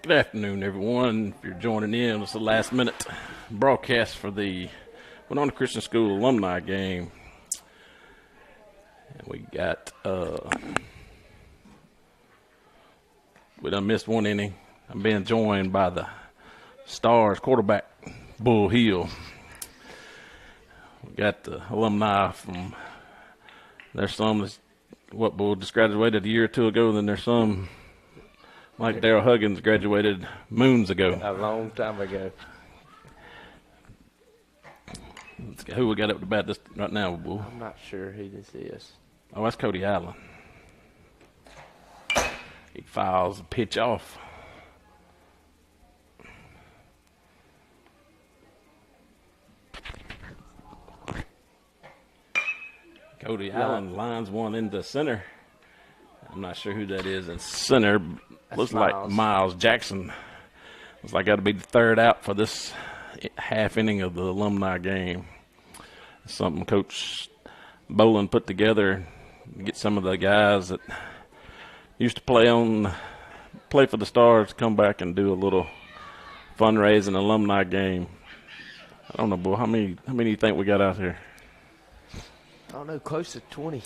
Good afternoon, everyone. If you're joining in, it's the last minute broadcast for the Winona Christian School alumni game. And we got, we done missed one inning. I'm being joined by the Stars quarterback, Bull Hill. We got the alumni from, there's some that's, what, Bull just graduated a year or two ago, then there's some like Daryl Huggins graduated moons ago. A long time ago. Who we got up to bat this right now, Bull? I'm not sure who this is. Oh, that's Cody Allen. He fouls the pitch off. Cody Allen lines one into center. I'm not sure who that is in center. Looks like Miles Jackson. Looks like got to be the third out for this half inning of the alumni game. Something Coach Bolin put together to get some of the guys that used to play for the Stars to come back and do a little fundraising alumni game. I don't know, Bull. How many do you think we got out here? I don't know, close to 20.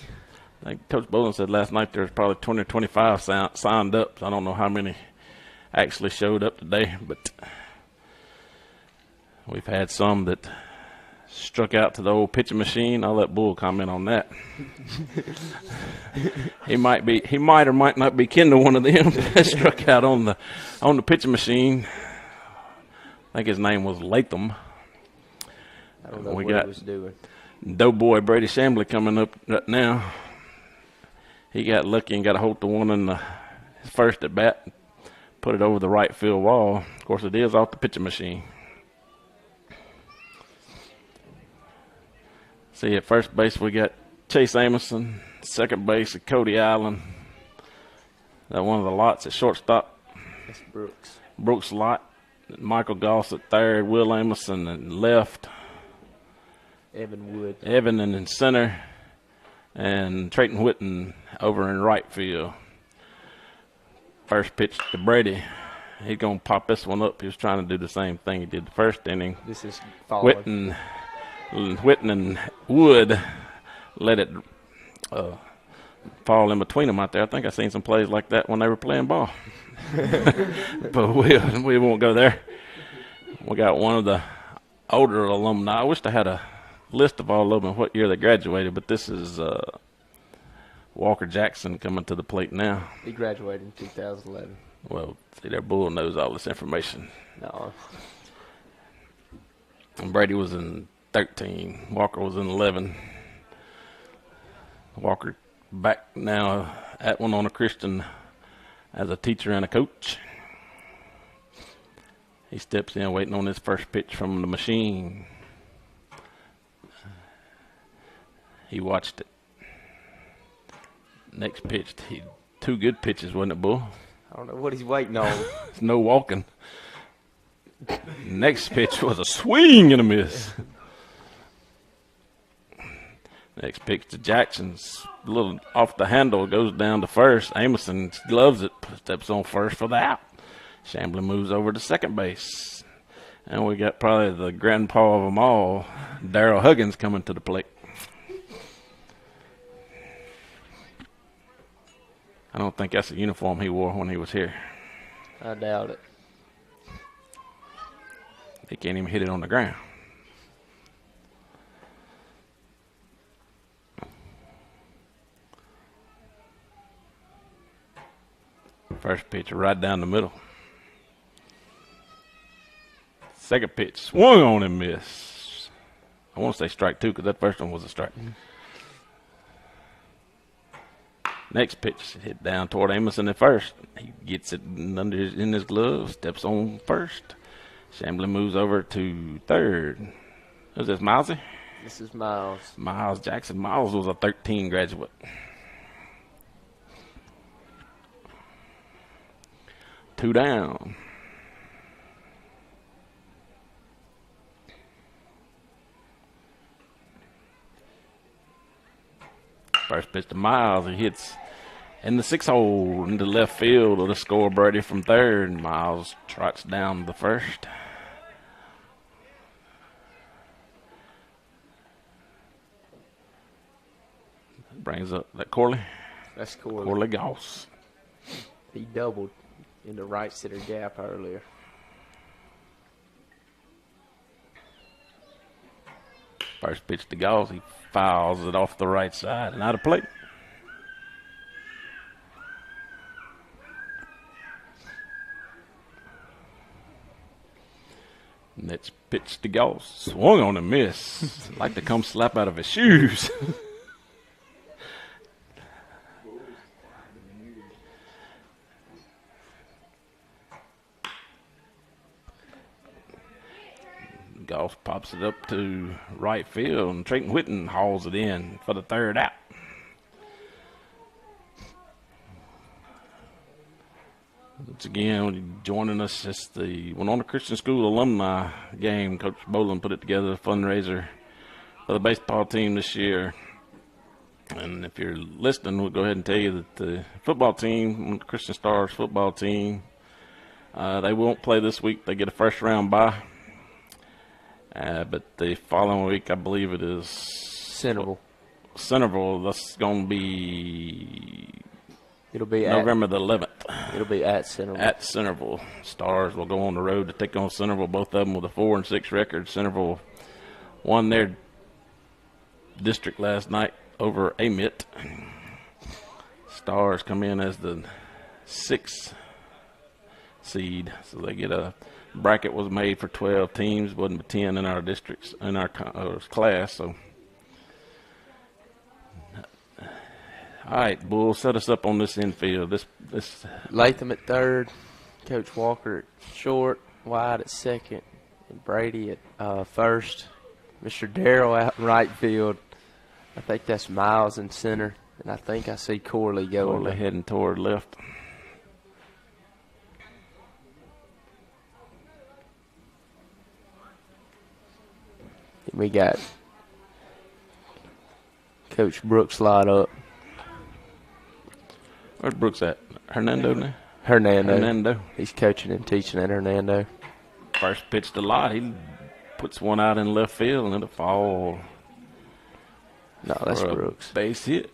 I think Coach Bolin said last night there was probably 20 or 25 signed up. So I don't know how many actually showed up today, but we've had some that struck out to the old pitching machine. I'll let Bull comment on that. he might or might not be kin to one of them that struck out on the pitching machine. I think his name was Latham. I don't know what he was doing. Doughboy Brady Shambly coming up right now. He got lucky and got a hold of one in his first at bat, put it over the right field wall. Of course, it is off the pitching machine. See, at first base we got Chase Amerson, second base at Cody Allen. That one of the lots at shortstop. That's Brooks. Brooks lot. Michael Goss at third, Will Amerson at left. Evan Wood. Evan in center. And Trayton Whitten over in right field. First pitch to Brady. He's going to pop this one up. He was trying to do the same thing he did the first inning. This is falling. Whitten and Wood let it fall in between them out there. I think I seen some plays like that when they were playing ball. But we won't go there. We got one of the older alumni. I wish I had a list of all of them, what year they graduated, but this is Walker Jackson coming to the plate now. He graduated in 2011. Well, see, their Bull knows all this information. No. And Brady was in 13. Walker was in 11. Walker back now at Winona Christian as a teacher and a coach. He steps in waiting on his first pitch from the machine. He watched it. Next pitch, two good pitches, wasn't it, Bull? I don't know what he's waiting on. There's no walking. Next pitch was a swing and a miss. Next pitch to Jackson's a little off the handle, goes down to first. Amerson gloves it, steps on first for the out. Shambly moves over to second base. And we got probably the grandpa of them all, Daryl Huggins, coming to the plate. I don't think that's the uniform he wore when he was here. I doubt it. He can't even hit it on the ground. First pitch right down the middle. Second pitch swung on and missed. I want to say strike two because that first one was a strike. Next pitch hit down toward Amerson at first. He gets it in his glove, steps on first. Shambly moves over to third. Who's this, Milesy? This is Miles. Miles Jackson. Miles was a 13 graduate. Two down. First pitch to Miles. He hits In the 6-hole into left field, with a score birdie from third. Miles trots down the first. Brings up that Corley. That's Corley. Corley Goss. He doubled in the right center gap earlier. First pitch to Goss. He fouls it off the right side and out of play. Next pitch to Goss. Swung on a miss. Like to come slap out of his shoes. Goss pops it up to right field, and Trayton Whitten hauls it in for the third out. Once again, joining us, it's the Winona Christian School alumni game. Coach Boland put it together, a fundraiser for the baseball team this year. And if you're listening, we'll go ahead and tell you that the football team, Christian Stars football team, they won't play this week. They get a first round bye. But the following week, I believe it is Centerville. That's going to be It'll be November the 11th. It'll be at Centerville. At Centerville. Stars will go on the road to take on Centerville, both of them with a 4-6 record. Centerville won their district last night over Amit. Stars come in as the 6th seed, so they get a bracket was made for 12 teams, wasn't but 10 in our districts, in our class. So, all right, Bull, set us up on this infield. This Latham at third, Coach Walker at short, Wyatt at second, and Brady at first. Mr. Daryl out in right field. I think that's Miles in center, and I think I see Corley going. Corley heading toward left. We got Coach Brooks light up. Where's Brooks at? Hernando now? Hernando. He's coaching and teaching at Hernando. First pitch to Lott. He puts one out in left field, and it'll fall. No, that's Brooks. Base hit.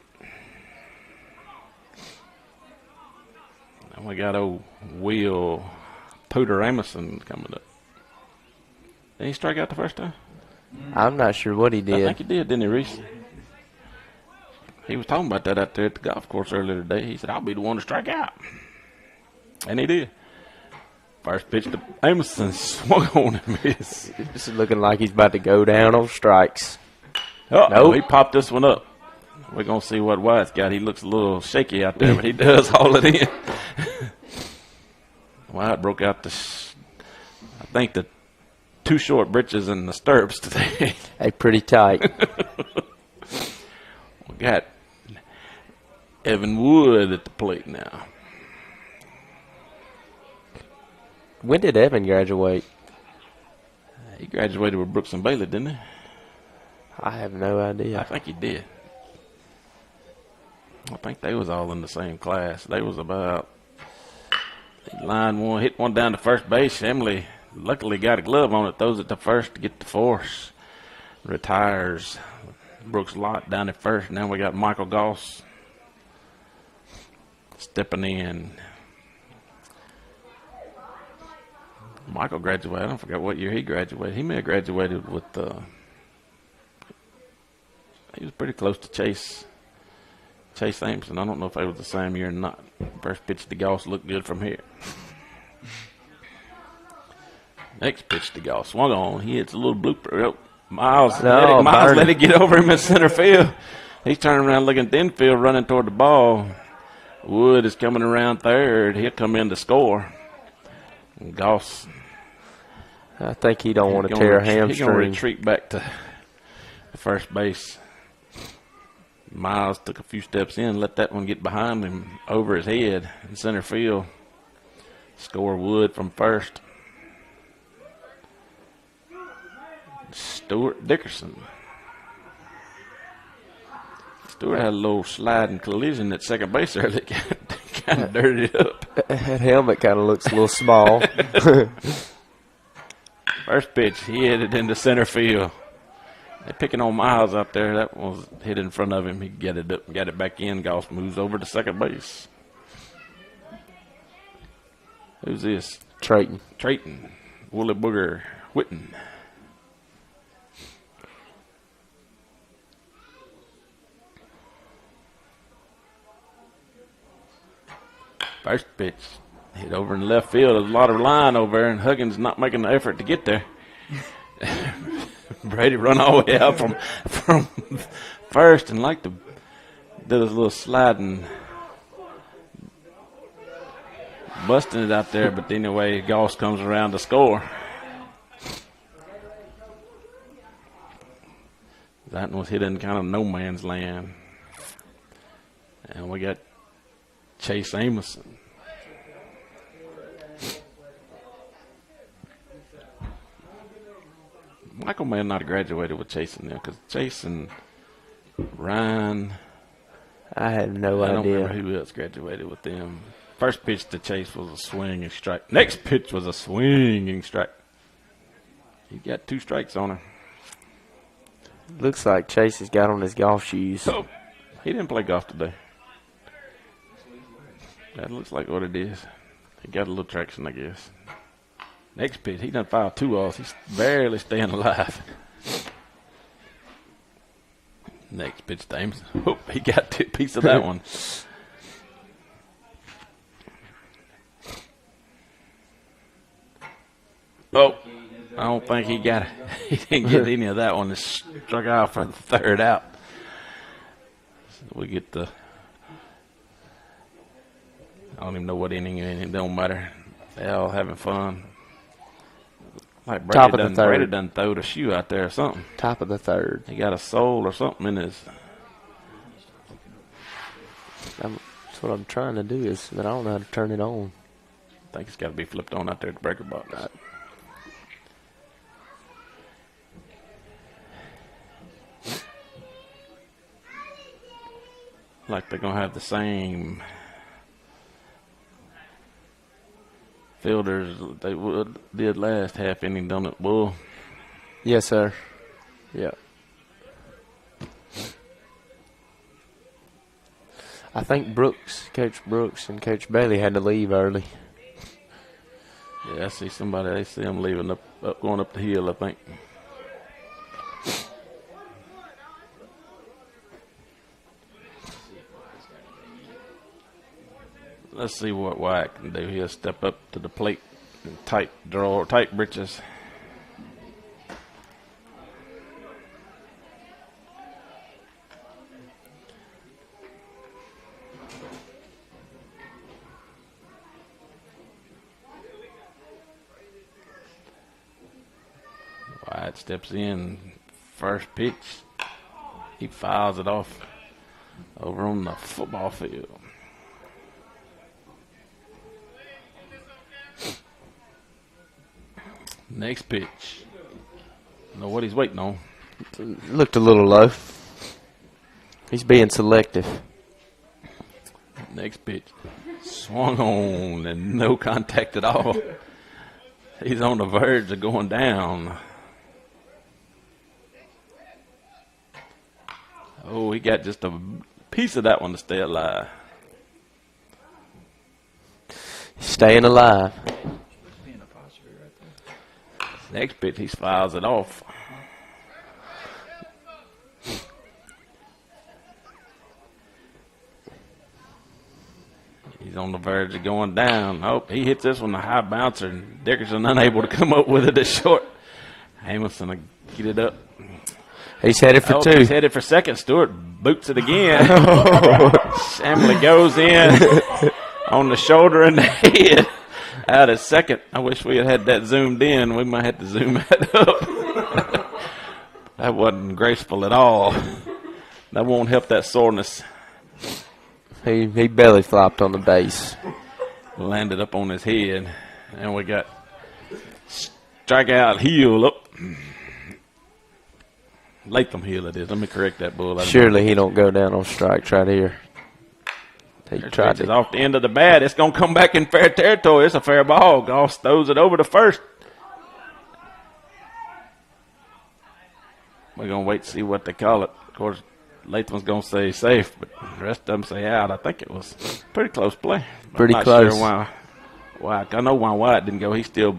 And we got old Will Pooter Amerson coming up. Did he strike out the first time? I'm not sure what he did. I think he did, didn't he, Reese? He was talking about that out there at the golf course earlier today. He said, I'll be the one to strike out. And he did. First pitch to Amerson, swung on and missed. This is looking like he's about to go down on strikes. Oh, nope. He popped this one up. We're going to see what Wyatt's got. He looks a little shaky out there, but he does haul it in. Wyatt broke out I think the 2 short britches and the stirrups today. Hey, pretty tight. We got Evan Wood at the plate now. When did Evan graduate? He graduated with Brooks and Bailey, didn't he? I have no idea. I think he did. I think they was all in the same class. They was about line one, hit one down to first base. Emily luckily got a glove on it, throws it to first to get the force. Retires. Brooks Lott down at first. Now we got Michael Goss stepping in. Michael graduated. I don't forget what year he graduated. He may have graduated with he was pretty close to Chase Amerson. I don't know if they was the same year or not. First pitch to Goss looked good from here. Next pitch to Goss. Swung on. He hits a little blooper. Oh, Miles let it get over him in center field. He's turning around looking at the infield, running toward the ball. Wood is coming around third. He'll come in to score. And Goss. I think he don't want to tear a hamstring. He's going to retreat back to first base. Miles took a few steps in, let that one get behind him over his head in center field. Score Wood from first. Stuart Dickerson Stewart had a little sliding collision at second base there that kind of dirtied up. That helmet kind of looks a little small. First pitch, he hit it into center field. They're picking on Miles out there. That one was hit in front of him. He got it up, got it back in. Goss moves over to second base. Who's this? Trayton. Wooly Booger Whitten. First pitch, hit over in left field. There's a lot of line over there, and Huggins not making the effort to get there. Brady run all the way out from first and did his little sliding, busting it out there. But anyway, Goss comes around to score. That one was hit in kind of no man's land, and we got Chase Amoson. Michael may have not graduated with Chase in there because Chase and Ryan. I had no idea. I don't remember who else graduated with them. First pitch to Chase was a swinging strike. Next pitch was a swinging strike. He got 2 strikes on her. Looks like Chase has got on his golf shoes. Oh, he didn't play golf today. That looks like what it is. He got a little traction, I guess. Next pitch, he done fouled 2 offs. He's barely staying alive. Next pitch to Ames. Oh, he got a piece of that one. Oh, I don't think he got it. He didn't get any of that one. It struck out for the 3rd out. So we get the. I don't even know what inning you're in. It don't matter. They all having fun. Like Top of the 3rd. Brady done throwed a shoe out there or something. Top of the 3rd. He got a soul or something in his. That's what I'm trying to do is, but I don't know how to turn it on. I think it's got to be flipped on out there at the breaker box. Right. Like they're going to have the same fielders they did last half inning, don't it, Bull? Yes, sir. Yeah. I think Coach Brooks and Coach Bailey had to leave early. Yeah, I see somebody. They see him leaving up going up the hill, I think. Let's see what Wyatt can do. He'll step up to the plate in tight britches. Wyatt steps in. First pitch. He fouls it off over on the football field. Next pitch. Know what he's waiting on. Looked a little low. He's being selective. Next pitch. Swung on and no contact at all. He's on the verge of going down. Oh, he got just a piece of that one to stay alive. Staying alive. Next pitch, he fouls it off. He's on the verge of going down. Oh, he hits this one, a high bouncer, and Dickerson unable to come up with it at short. Hamilton will get it up. He's headed for 2. He's headed for second. Stewart boots it again. Shamley goes in on the shoulder and the head. Out at second. I wish we had that zoomed in. We might have to zoom that up. That wasn't graceful at all. That won't help that soreness. He belly flopped on the base. Landed up on his head. And we got strikeout, heel up. Latham Hill it is. Let me correct that bull. Surely he don't go down on strikes right here. He tried to off the end of the bat. It's going to come back in fair territory. It's a fair ball. Goss throws it over to first. We're going to wait to see what they call it. Of course, Latham's going to say safe, but the rest of them say out. I think it was pretty close play. Pretty I'm not close. Sure why. I know why Wyatt didn't go. He's still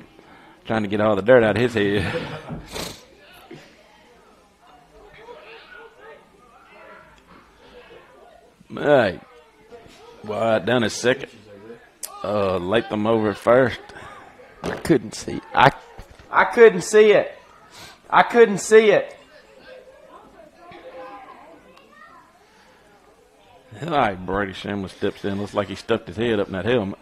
trying to get all the dirt out of his head. Hey. Wyatt down at second. Latham over at first. I couldn't see. I couldn't see it. I couldn't see it. All right, Brady Shamler steps in. Looks like he stuffed his head up in that helmet.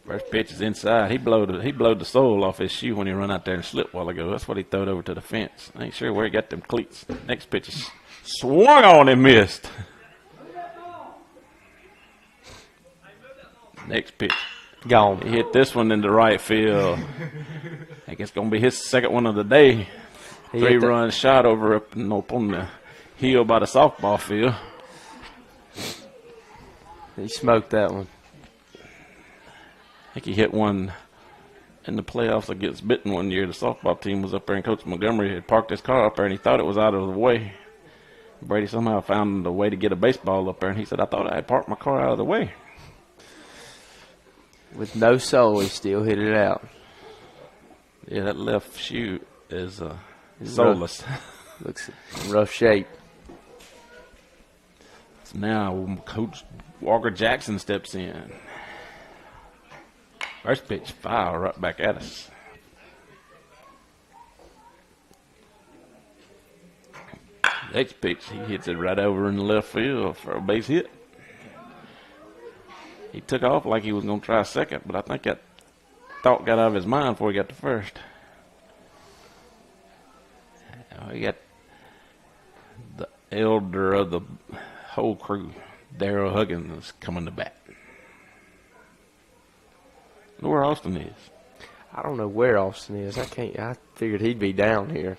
First pitch is inside. He blowed the sole off his shoe when he run out there and slipped a while ago. That's what he throwed over to the fence. I ain't sure where he got them cleats. Next pitch is swung on and missed. Next pitch. Gone. He hit this one into right field. I think it's going to be his second one of the day. 3-run shot over up on the hill by the softball field. He smoked that one. I think he hit one in the playoffs against Benton one year. The softball team was up there, and Coach Montgomery had parked his car up there, and he thought it was out of the way. Brady somehow found a way to get a baseball up there, and he said, I thought I had parked my car out of the way. With no soul, he still hit it out. Yeah, that left shoe is soulless. Looks in rough shape. So now Coach Walker Jackson steps in. First pitch, foul right back at us. Next pitch, he hits it right over in the left field for a base hit. He took off like he was going to try second, but I think that thought got out of his mind before he got to first. We got the elder of the whole crew, Daryl Huggins, coming to bat. Where Austin is. I don't know where Austin is. I figured he'd be down here.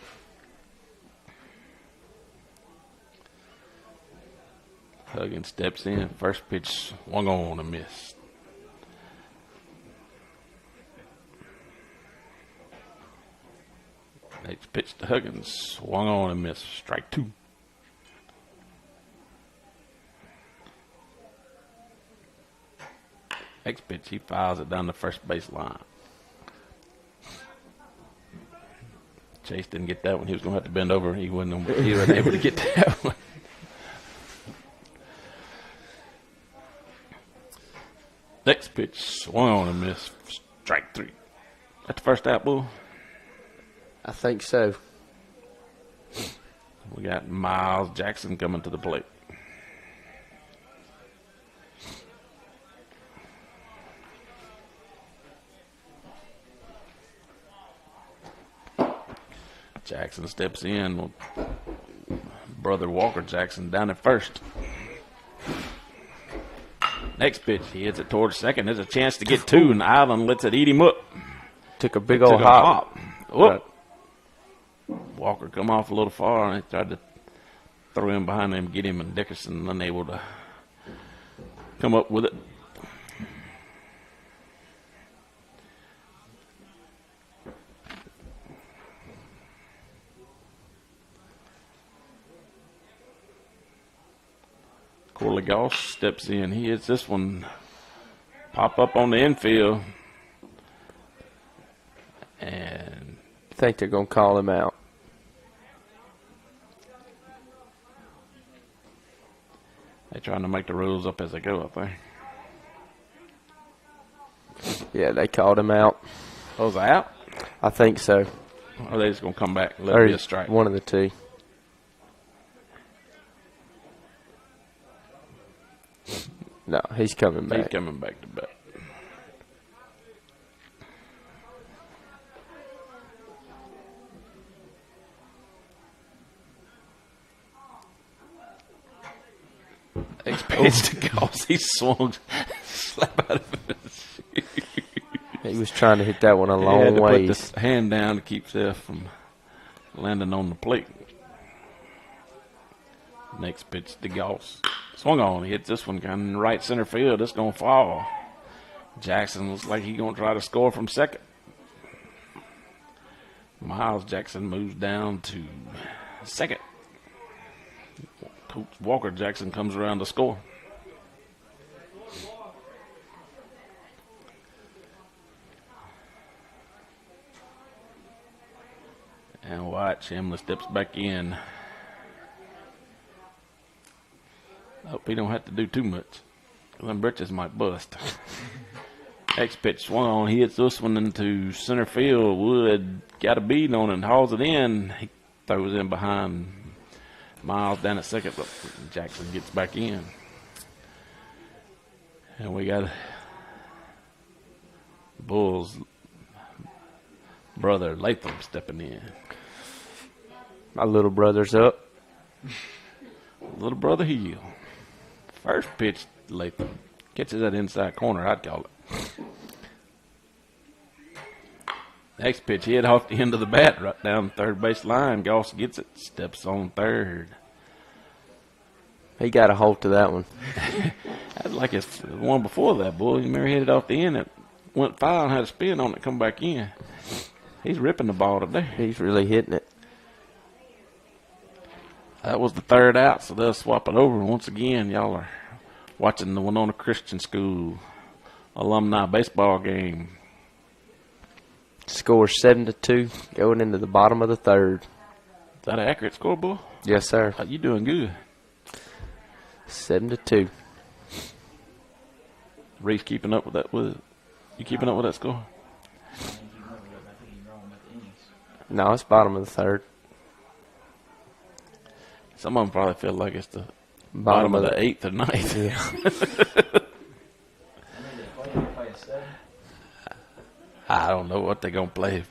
Huggins steps in. First pitch, swung on and missed. Next pitch to Huggins, swung on and missed. Strike 2. Next pitch, he fouls it down the first base line. Chase didn't get that one. He was going to have to bend over. He wasn't able to get that one. Next pitch, swung on and missed. Strike 3. That's the first out, Bull? I think so. We got Miles Jackson coming to the plate. Jackson steps in with brother Walker Jackson down at first. Next pitch, he hits it towards second. There's a chance to get 2, and Allen lets it eat him up. Took a big old hop. Whoop. Walker come off a little far, and he tried to throw him behind him, get him, and Dickerson unable to come up with it. Corley Goss steps in. He hits this one, pop up on the infield, and I think they're going to call him out. They're trying to make the rules up as they go, I think. Yeah, they called him out. Oh, was out? I think so. Or are they just going to come back and let it be a strike? One of the two. No, he's coming back. He's coming back to bat. Next pitch to Goss. He swung slap out of his shoe. He was trying to hit that one a He long had to ways. put the hand down to keep Seth from landing on the plate. Next pitch to Goss. Swung on. He hits this one kind of in right center field. It's going to fall. Jackson looks like he's going to try to score from second. Miles Jackson moves down to second. Coach Walker Jackson comes around to score. And watch, Hemley steps back in. Hope he don't have to do too much. Them britches might bust. Next pitch swung on. He hits this one into center field. Wood got a bead on it and hauls it in. He throws in behind Miles down at second, but Jackson gets back in. And we got Bulls' brother Latham stepping in. My little brother's up. Little brother Hill. First pitch, Latham catches that inside corner, I'd call it. Next pitch, hit off the end of the bat, right down the third base line. Goss gets it, steps on third. He got a hold to that one. That's like it's the one before that, boy. You remember he hit it off the end, it went foul and had a spin on it, come back in. He's ripping the ball today. He's really hitting it. That was the third out, so they'll swap it over. Once again, y'all are watching the Winona Christian School alumni baseball game. Score 7-2 going into the bottom of the third. Is that an accurate score, boy? Yes, sir. You doing good. 7-2. Reese keeping up with that? You keeping up with that score? No, it's bottom of the third. Some of them probably feel like it's the bottom of the eighth or ninth. Yeah. I don't know what they're going to play.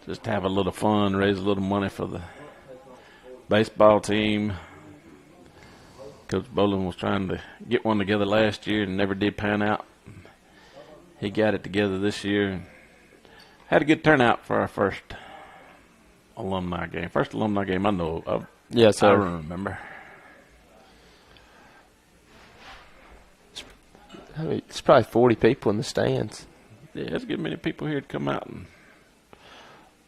Just have a little fun, raise a little money for the baseball team. Coach Bolin was trying to get one together last year and never did pan out. He got it together this year and had a good turnout for our first alumni game. First alumni game I know of. Yes, sir. I remember. I mean, it's probably 40 people in the stands. Yeah, there's a good many people here to come out and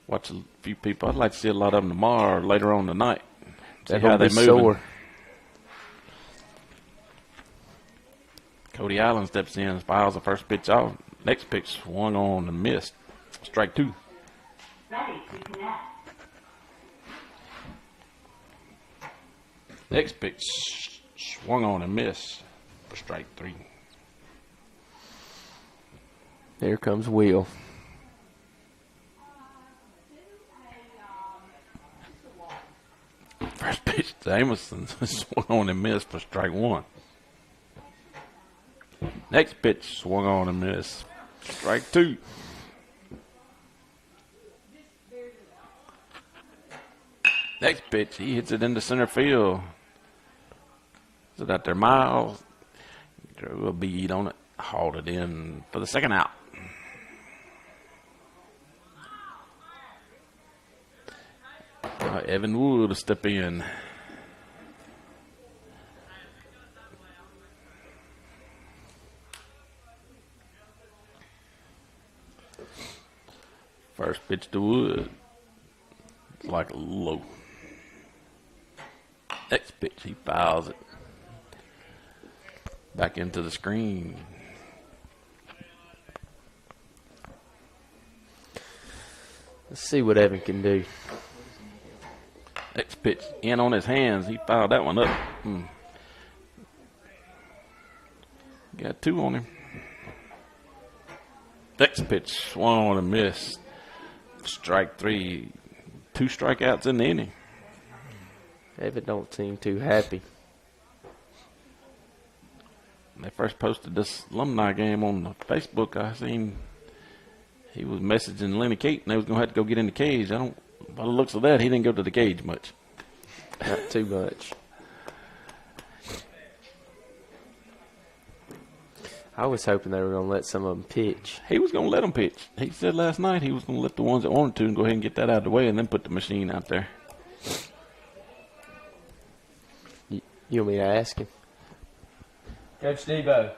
watch a few people. I'd like to see a lot of them tomorrow or later on tonight. See how they moving. Cody Allen steps in, files the first pitch off. Next pitch swung on and missed. Strike two. Next pitch swung on and missed for strike three. Here comes Will. First pitch to Amerson swung on and missed for strike one. Next pitch swung on and missed. Strike two. Next pitch, he hits it into center field. Is it out there, Miles? Drew a bead on it. Hauled it in for the second out. Evan Wood will step in. First pitch to Wood. It's like low. Next pitch, he fouls it back into the screen. Let's see what Evan can do. Next pitch, in on his hands. He fouled that one up. Got two on him. Next pitch, swung on and missed. Strike three. Two strikeouts in the inning. Evan don't seem too happy. When they first posted this alumni game on the Facebook, I seen he was messaging Lenny Kate and they was going to have to go get in the cage. By the looks of that, he didn't go to the cage much. Not too much. I was hoping they were going to let some of them pitch. He was going to let them pitch. He said last night he was going to let the ones that wanted to and go ahead and get that out of the way and then put the machine out there. You want me to ask him? Coach Debo,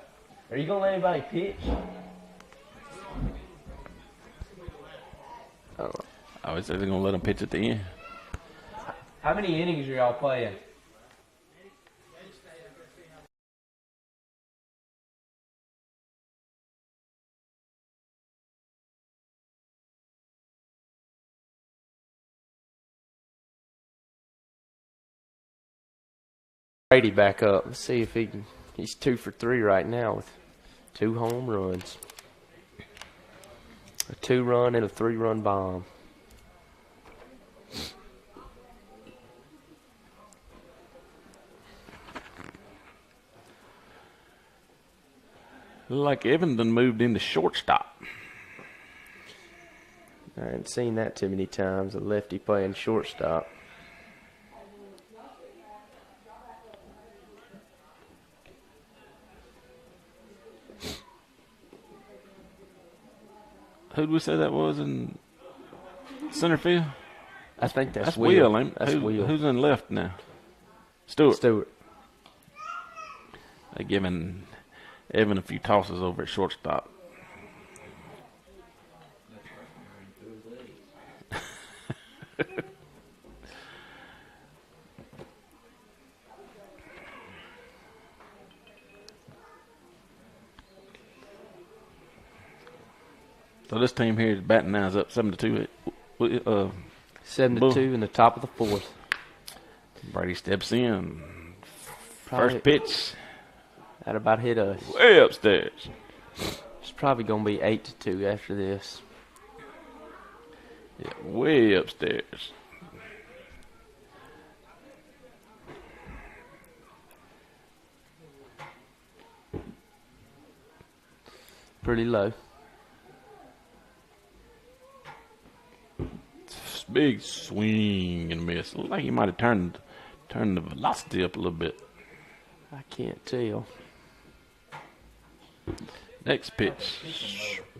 are you going to let anybody pitch? I would say they're going to let them pitch at the end. How many innings are y'all playing? Brady back up. Let's see if he's 2 for 3 right now with 2 home runs. A 2-run and a 3-run bomb. Like Evan done moved into shortstop. I haven't seen that too many times, a lefty playing shortstop. Who did we say that was in center field? I think that's Will. Ain't it? That's Will. Who's in left now? Stewart. They giving Evan a few tosses over at shortstop. So this team here is batting now is up 7-2. 7-2 in the top of the 4th. Brady steps in. Probably, First pitch. That about hit us. Way upstairs. It's probably going to be 8-2 after this. Yeah, way upstairs. Pretty low. Big swing and miss. Looked like he might have turned the velocity up a little bit. I can't tell. Next pitch.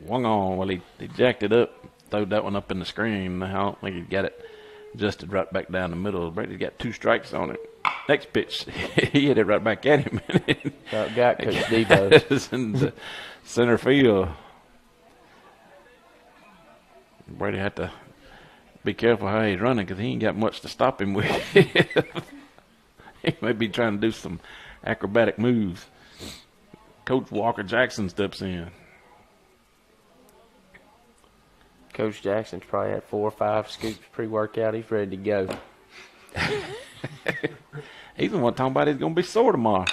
Swung on. Well, he jacked it up. Throwed that one up in the screen. I don't think he got it adjusted right back down the middle. Brady's got 2 strikes on it. Next pitch. He hit it right back at him. Got Coach Debo. It's in the center field. Brady had to be careful how he's running because he ain't got much to stop him with. He may be trying to do some acrobatic moves. Coach Walker Jackson steps in. Coach Jackson's probably had 4 or 5 scoops pre-workout. He's ready to go. He's the one talking about he's going to be sore tomorrow.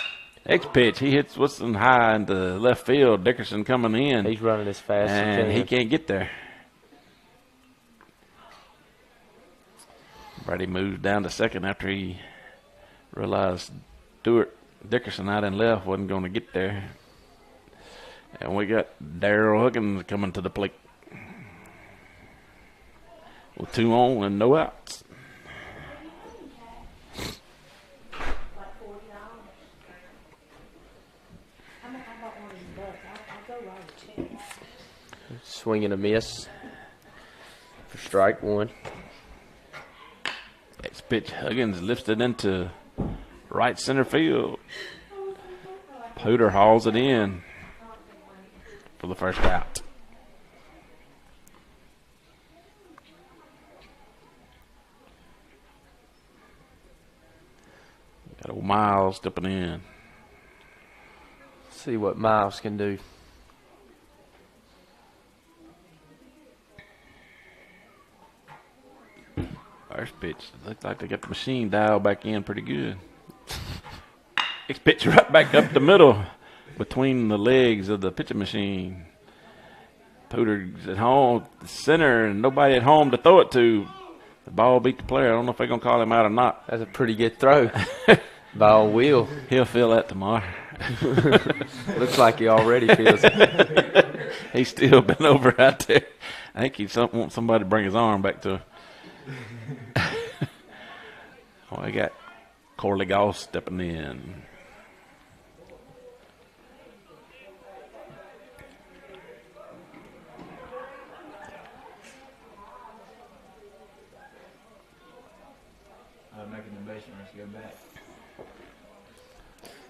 Next pitch, he hits Woodson high into left field. Dickerson coming in. He's running as fast as he and can. he can't get there. Brady moves down to second after he realized Dickerson out and left wasn't going to get there. And we got Daryl Huggins coming to the plate. With 2 on and no outs. Swing and a miss for strike 1. Next pitch, Huggins lifts it into right center field. Pooter hauls it in for the first out. Got old Miles stepping in. See what Miles can do. First pitch. Looks like they got the machine dialed back in pretty good. Next pitch right back up the middle between the legs of the pitching machine. Pooter's at home, the center, and nobody at home to throw it to. The ball beat the player. I don't know if they're going to call him out or not. That's a pretty good throw. Ball will. He'll feel that tomorrow. Looks like he already feels it. He's still been over out there. I think he wants somebody to bring his arm back to him. Oh, I got Corley Goss stepping in.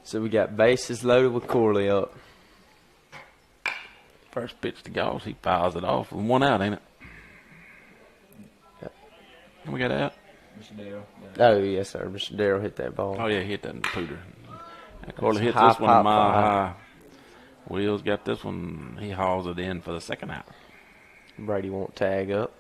So we got bases loaded with Corley up. First pitch to Goss, he fouls it off with 1 out, ain't it? Yep. And we got out. Mr. Daryl. Oh, yes, sir. Mr. Daryl hit that ball. Oh, yeah, he hit that in the pooter. Corley hits high this one a pop mile fly. high. Wheels got this one. He hauls it in for the 2nd out. Brady won't tag up.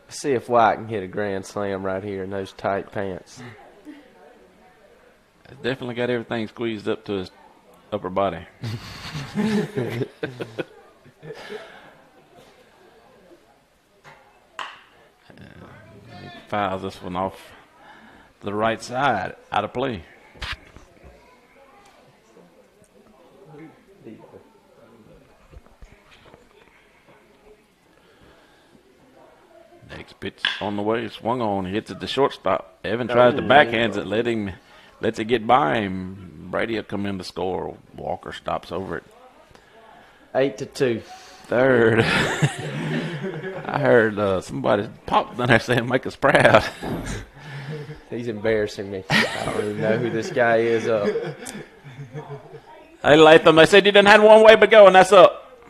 See if White can hit a grand slam right here in those tight pants. It's definitely got everything squeezed up to his upper body. He fouls this one off to the right side, out of play. Next pitch on the way, swung on, hits it to shortstop. Evan tries to backhands it, lets it get by him. Brady will come in to score. Walker stops over it. 8-2. Third. I heard somebody pop down there saying, "Make us proud." He's embarrassing me. I don't even know who this guy is up. Hey, Latham, they said you didn't have one way but go, and that's up.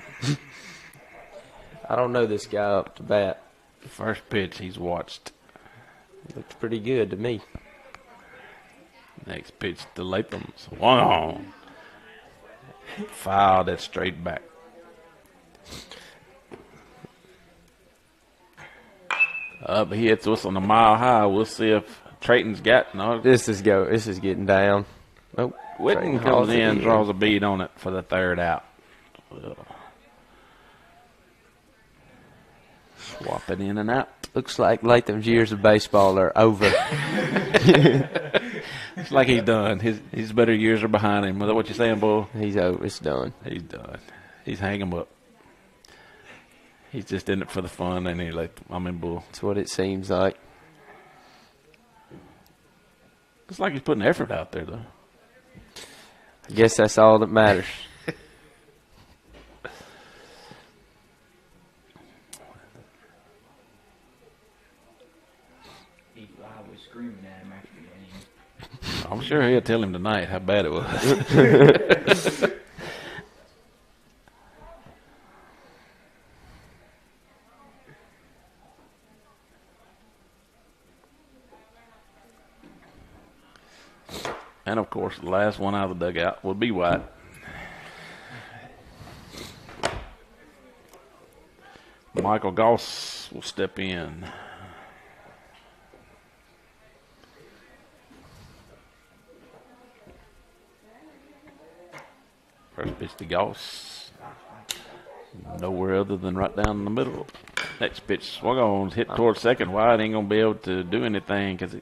I don't know this guy up to bat. First pitch he's watched. Looks pretty good to me. Next pitch to Latham. Swung on. Fouled it straight back. But he hits us on a mile high. We'll see if Trayton's got no. This is getting down. Oh, Whitten comes in, draws a bead on it for the 3rd out. Swap it in and out. Looks like Latham's years of baseball are over. It's like he's done. His better years are behind him. Is that what you're saying, Bull? He's over. It's done. He's done. He's hanging him up. He's just in it for the fun, and he's like, I'm in Bull. That's what it seems like. It's like he's putting effort out there, though. I guess that's all that matters. I was screaming at him after the game. I'm sure he'll tell him tonight how bad it was. And, of course, the last one out of the dugout will be White. Michael Goss will step in. First pitch to Goss. Nowhere other than right down in the middle. Next pitch swung on, hit towards second. White ain't going to be able to do anything because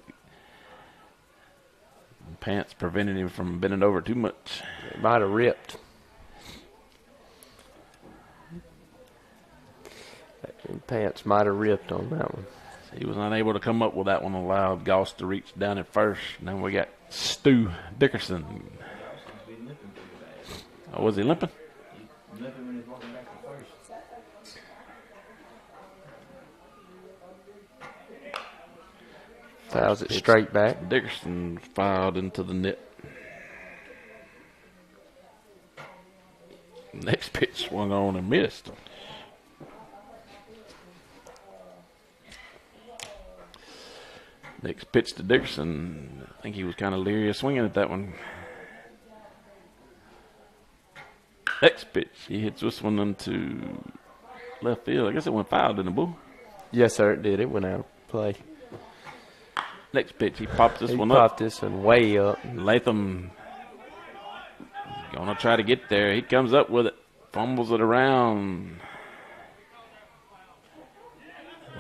pants prevented him from bending over too much. It might have ripped. Pants might have ripped on that one. He was not able to come up with that one, allowed Goss to reach down at first. And then we got Stu Dickerson. Oh, was he limping? Limping when he was walking back to first. Fouls it straight back. Dickerson fouled into the net. Next pitch swung on and missed. Next pitch to Dickerson. I think he was kind of leery of swinging at that one. Next pitch. He hits this one into left field. I guess it went foul, didn't it, Bull? Yes, sir, it did. It went out of play. Next pitch. He popped this He one popped up. this one way up. Latham going to try to get there. He comes up with it. Fumbles it around.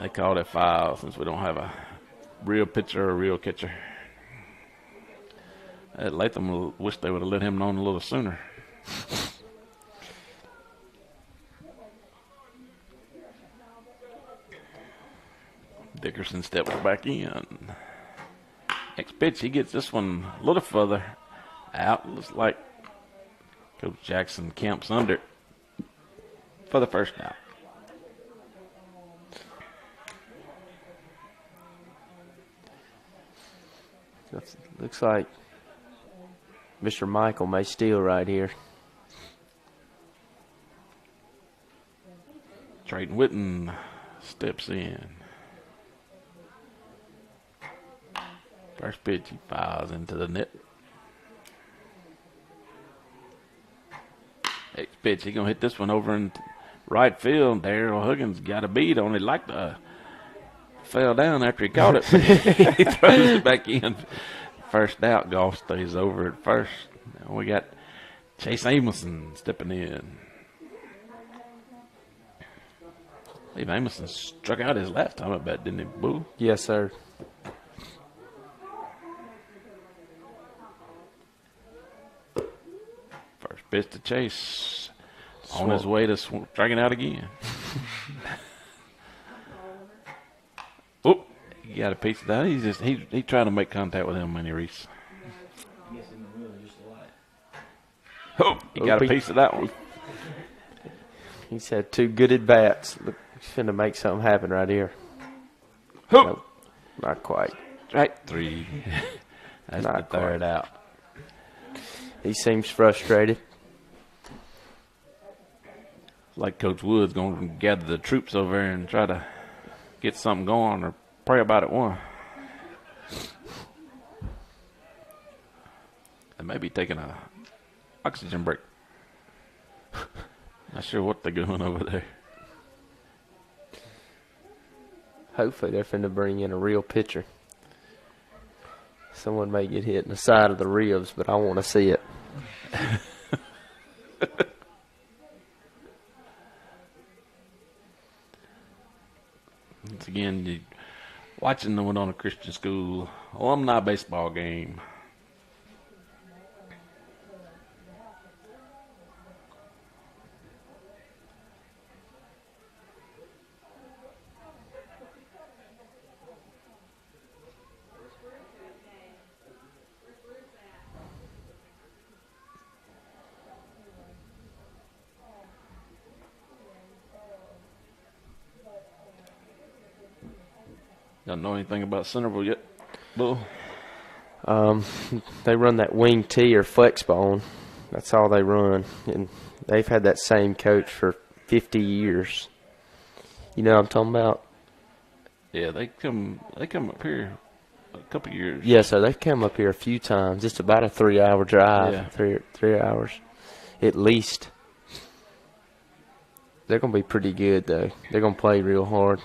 They called it foul since we don't have a real pitcher or a real catcher. Latham wish they would have let him know a little sooner. Dickerson steps back in. Next pitch, he gets this one a little further out. Looks like Coach Jackson camps under it. for the first down. Looks like Mr. Michael may steal right here. Trayton Witten steps in. First pitch, he fires into the net. Next pitch, he gonna hit this one over in right field. Daryl Huggins got a beat on it, like the fell down after he caught it. He throws it back in. First out, golf stays over at first. Now we got Chase Amelson stepping in. I believe Amelson struck out his last time at bat, didn't he, Boo? Yes, sir. First pitch to Chase. On his way to striking out again. Oh, he got a piece of that. He's trying to make contact with him, Manny Reese. I guess in the middle just a lot. Oh, he got a piece of that one. He's had 2 good at bats. Look, he's finna make something happen right here. Oh, Nope, not quite. right 3. That's Not the third out. He seems frustrated. Like Coach Wood's going to gather the troops over there and try to get something going or pray about it one. They may be taking a oxygen break. Not sure what they're doing over there. Hopefully they're finna bring in a real pitcher. Someone may get hit in the side of the ribs, but I want to see it. Once again, you watching the Winona Christian School alumni baseball game. Don't know anything about Centerville yet, Bull. They run that wing tee or flex bone. That's all they run, and they've had that same coach for 50 years. You know what I'm talking about? Yeah, they come up here a couple years. Yes, sir. They've come up here a few times. It's about a 3-hour drive. Yeah. Three hours, at least. They're gonna be pretty good though. They're gonna play real hard.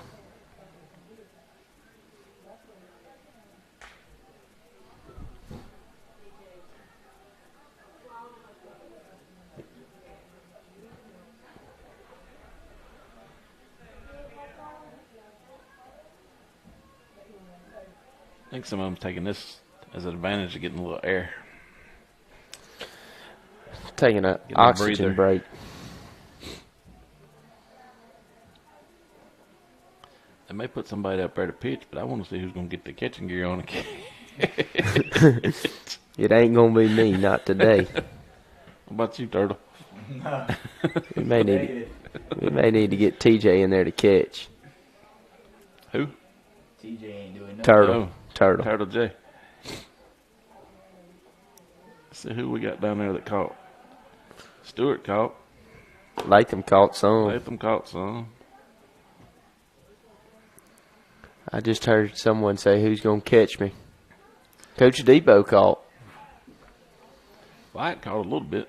I think some of them taking this as an advantage of getting a little air. Taking an Getting a oxygen breather. break. They may put somebody up there to pitch, but I want to see who's going to get the catching gear on again. It ain't gonna be me, not today. What about you, Turtle? No. We may need Negative. we may need to get TJ in there to catch. Who? TJ ain't doing nothing. Turtle. Oh, Turtle. Turtle J. Let's see who we got down there that caught. Stewart caught. Latham caught some. Latham caught some. I just heard someone say, "Who's gonna catch me?" Coach Debo caught. Wyatt caught a little bit.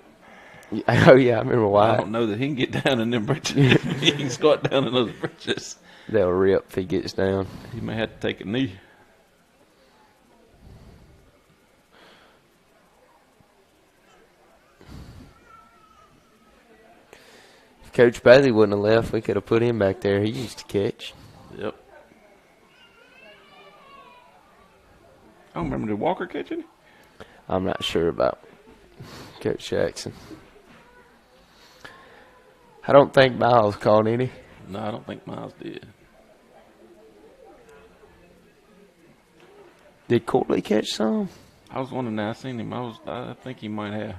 Oh yeah, I remember I why. don't know that he can get down in them bridges. He can squat down in those bridges. They'll rip if he gets down. He may have to take a knee. If Coach Bailey wouldn't have left, we could have put him back there. He used to catch. Yep. I don't remember, did Walker catch any? I'm not sure about Coach Jackson. I don't think Miles caught any. No, I don't think Miles did. Did Corley catch some? I was wondering that. I seen him. I think he might have.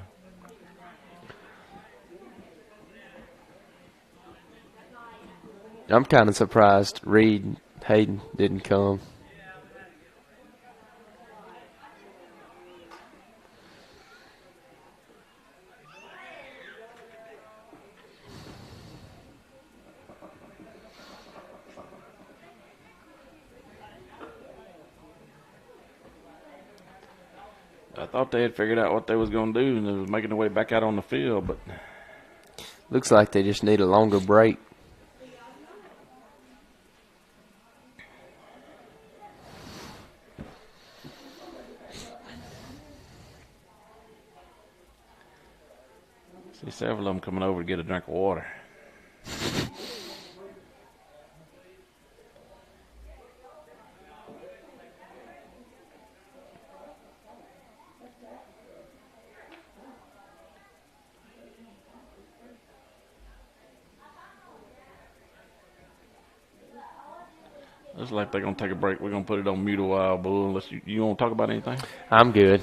I'm kind of surprised Reed Hayden didn't come. I thought they had figured out what they was going to do, and they was making their way back out on the field, but Looks like they just need a longer break. see several of them coming over to get a drink of water. Looks like they're going to take a break. We're going to put it on mute a while, Bull, unless you want to talk about anything? I'm good.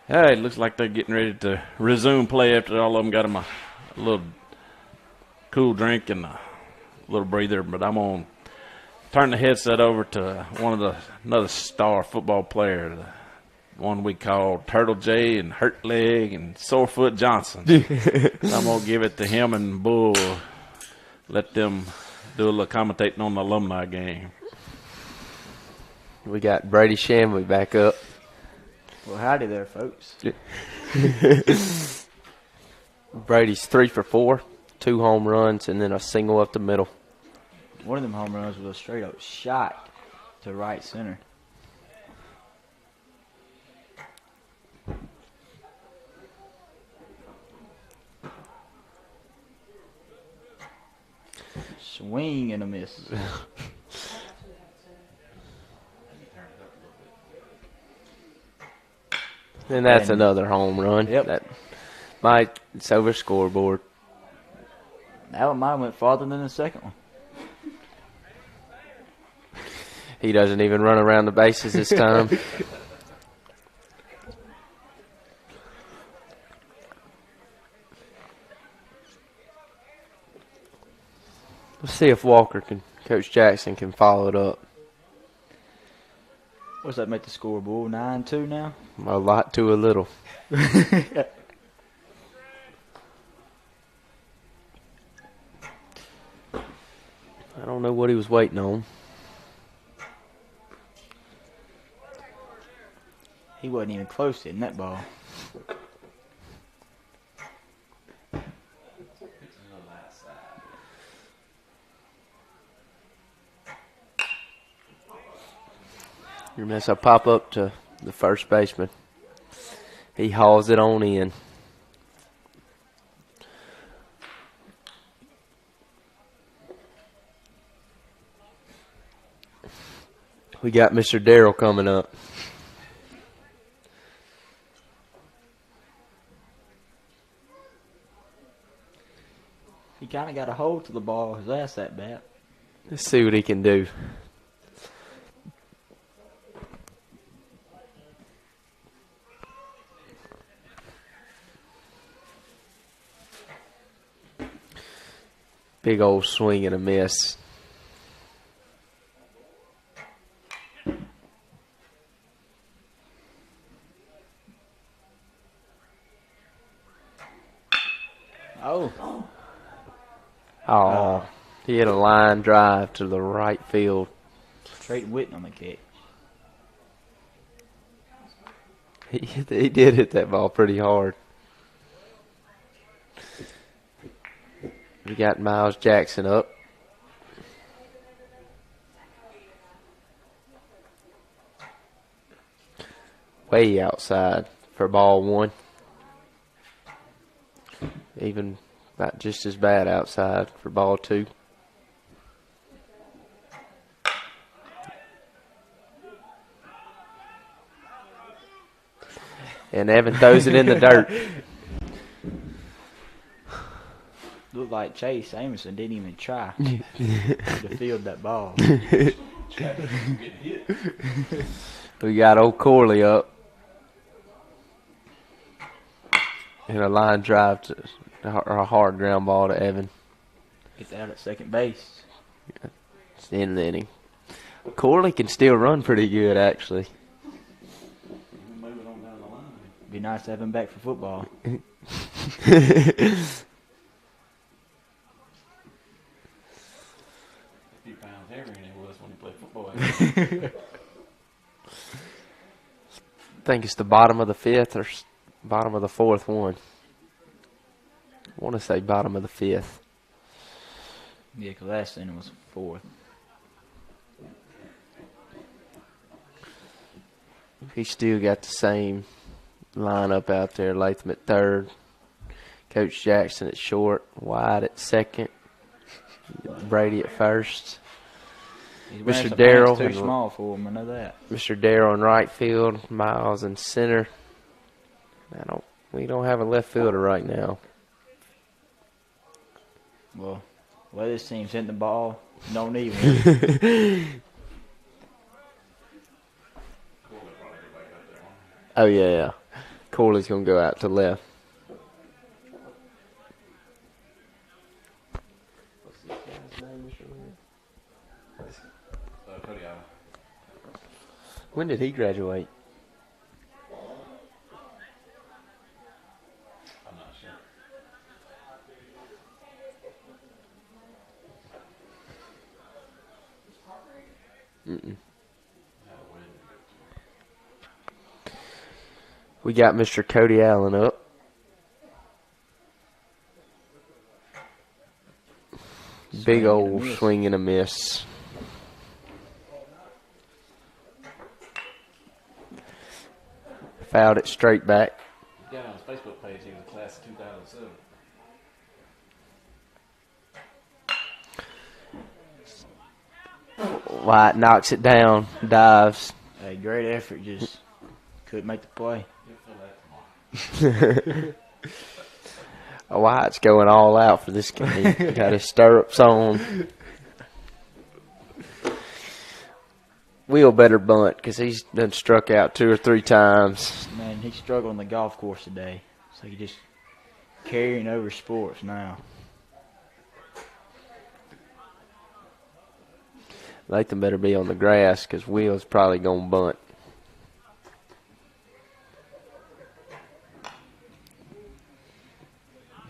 Yeah, it looks like they're getting ready to resume play after all of them got them a little cool drink and a little breather. But I'm going to turn the headset over to another star football player, the one we call Turtle J and Hurt Leg and Sorefoot Johnson. I'm going to give it to him and Bull. Let them do a little commentating on the alumni game. We got Brady Shamley back up. Well, howdy there, folks. Brady's 3 for 4, 2 home runs, and then a single up the middle. One of them home runs was a straight up shot to right center. Swing and a miss. And that's another home run. Yep. It's over scoreboard. Alumni went farther than the second one. He doesn't even run around the bases this time. Let's see if Coach Jackson can follow it up. What's that make the score, Bull? 9-2 now? A lot to a little. I don't know what he was waiting on. He wasn't even close to hitting that ball. Your miss a pop up to the first baseman. He hauls it on in. We got Mr. Daryl coming up. He kind of got a hold to the ball his last at bat. Let's see what he can do. Big old swing and a miss. Oh, he hit a line drive to the right field. Straight Witten on the catch. He did hit that ball pretty hard. We got Miles Jackson up. Way outside for ball 1. Even about just as bad outside for ball 2. And Evan throws it in the dirt. Looked like Chase Amerson didn't even try to field that ball. We got old Corley up. And a line drive to a hard ground ball to Evan. Gets out at second base. It's in the inning. Corley can still run pretty good, actually. Be nice to have him back for football. 50 pounds heavier than he was when he played football. I think it's the bottom of the 5th or bottom of the 4th one. I want to say bottom of the 5th. Yeah, because last inning was 4th. He still got the same lineup out there. Latham at 3rd. Coach Jackson at short. White at 2nd. Brady at 1st. Mr. Daryl Too small for him, I know that. Mr. Daryl in right field. Miles in center. We don't have a left fielder right now. Well, the way this team's hitting the ball, don't need one. Oh, yeah. Corley's going to go out to left. What's this guy's name, Mr. Lynn? Cody Allen. When did he graduate? I'm not sure. We got Mr. Cody Allen up. Big old swing and a miss. Fouled it straight back. He got on his Facebook page, he was a class of 2007. White knocks it down, dives. Hey, great effort. Just couldn't make the play. White's going all out for this game. Got his stirrups on. Will better bunt because he's done struck out 2 or 3 times. Man, he struggled on the golf course today. So he just carrying over sports now. Latham better be on the grass because Will's probably going to bunt.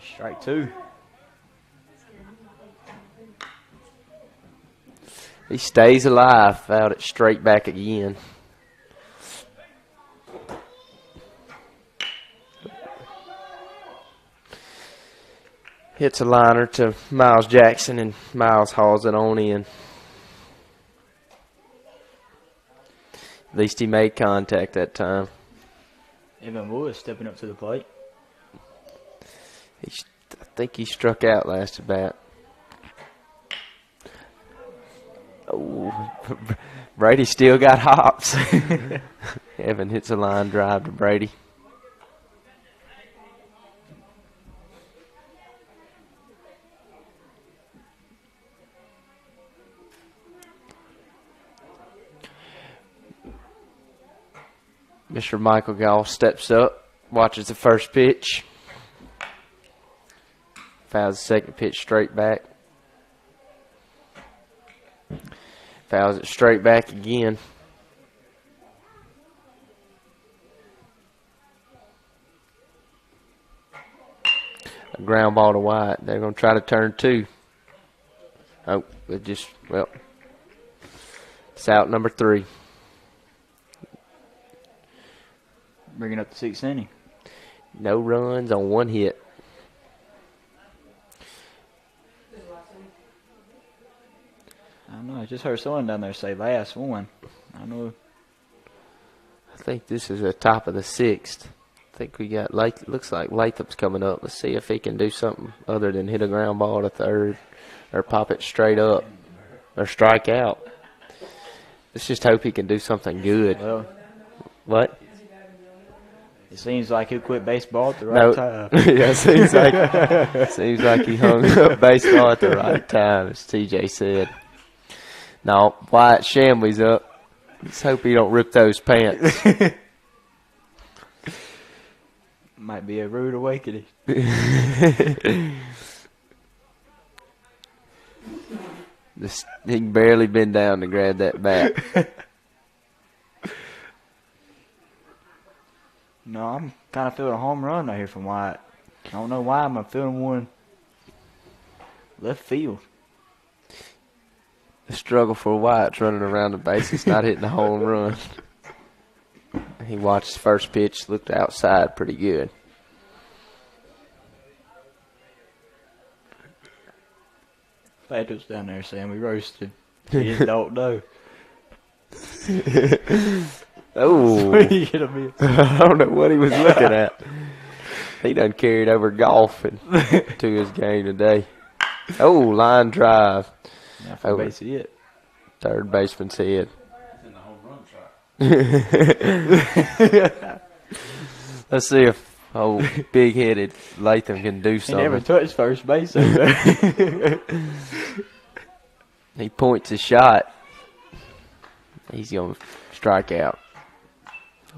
Strike 2. He stays alive. Fouled it straight back again. Hits a liner to Miles Jackson, and Miles hauls it on in. At least he made contact that time. Evan Wood stepping up to the plate. I think he struck out last at bat. Oh, Brady still got hops. Evan hits a line drive to Brady. Mr. Michael Gall steps up, watches the first pitch. Fouls the second pitch straight back. Fouls it straight back again. A ground ball to White. They're going to try to turn 2. Oh, it just, well, it's out number 3. Bringing up the 6th inning. No runs on 1 hit. I don't know. I just heard someone down there say last one. I don't know. I think this is the top of the 6th. I think we got looks like Latham's coming up. Let's see if he can do something other than hit a ground ball to third or pop it straight up or strike out. Let's just hope he can do something good. Well, What? it seems like he'll quit baseball at the right time. Yeah, seems like he hung up baseball at the right time, as TJ said. No, Wyatt Shamley's up. Let's hope he don't rip those pants. Might be a rude awakening. He can barely bend down to grab that bat. No, I'm kind of feeling a home run right here from Wyatt. I don't know why, I'm feeling one left field. The struggle for Wyatt's running around the bases, not hitting a home run. He watched the first pitch, looked outside pretty good. Patrick's down there saying we roasted. He just don't know. Oh, I don't know what he was looking at. He done carried over golf to his game today. Oh, line drive. Yeah, for base hit. Third baseman's head. In the home run shot. Let's see if big-headed Latham can do He something. never touched first base over there. He points a shot. He's going to strike out.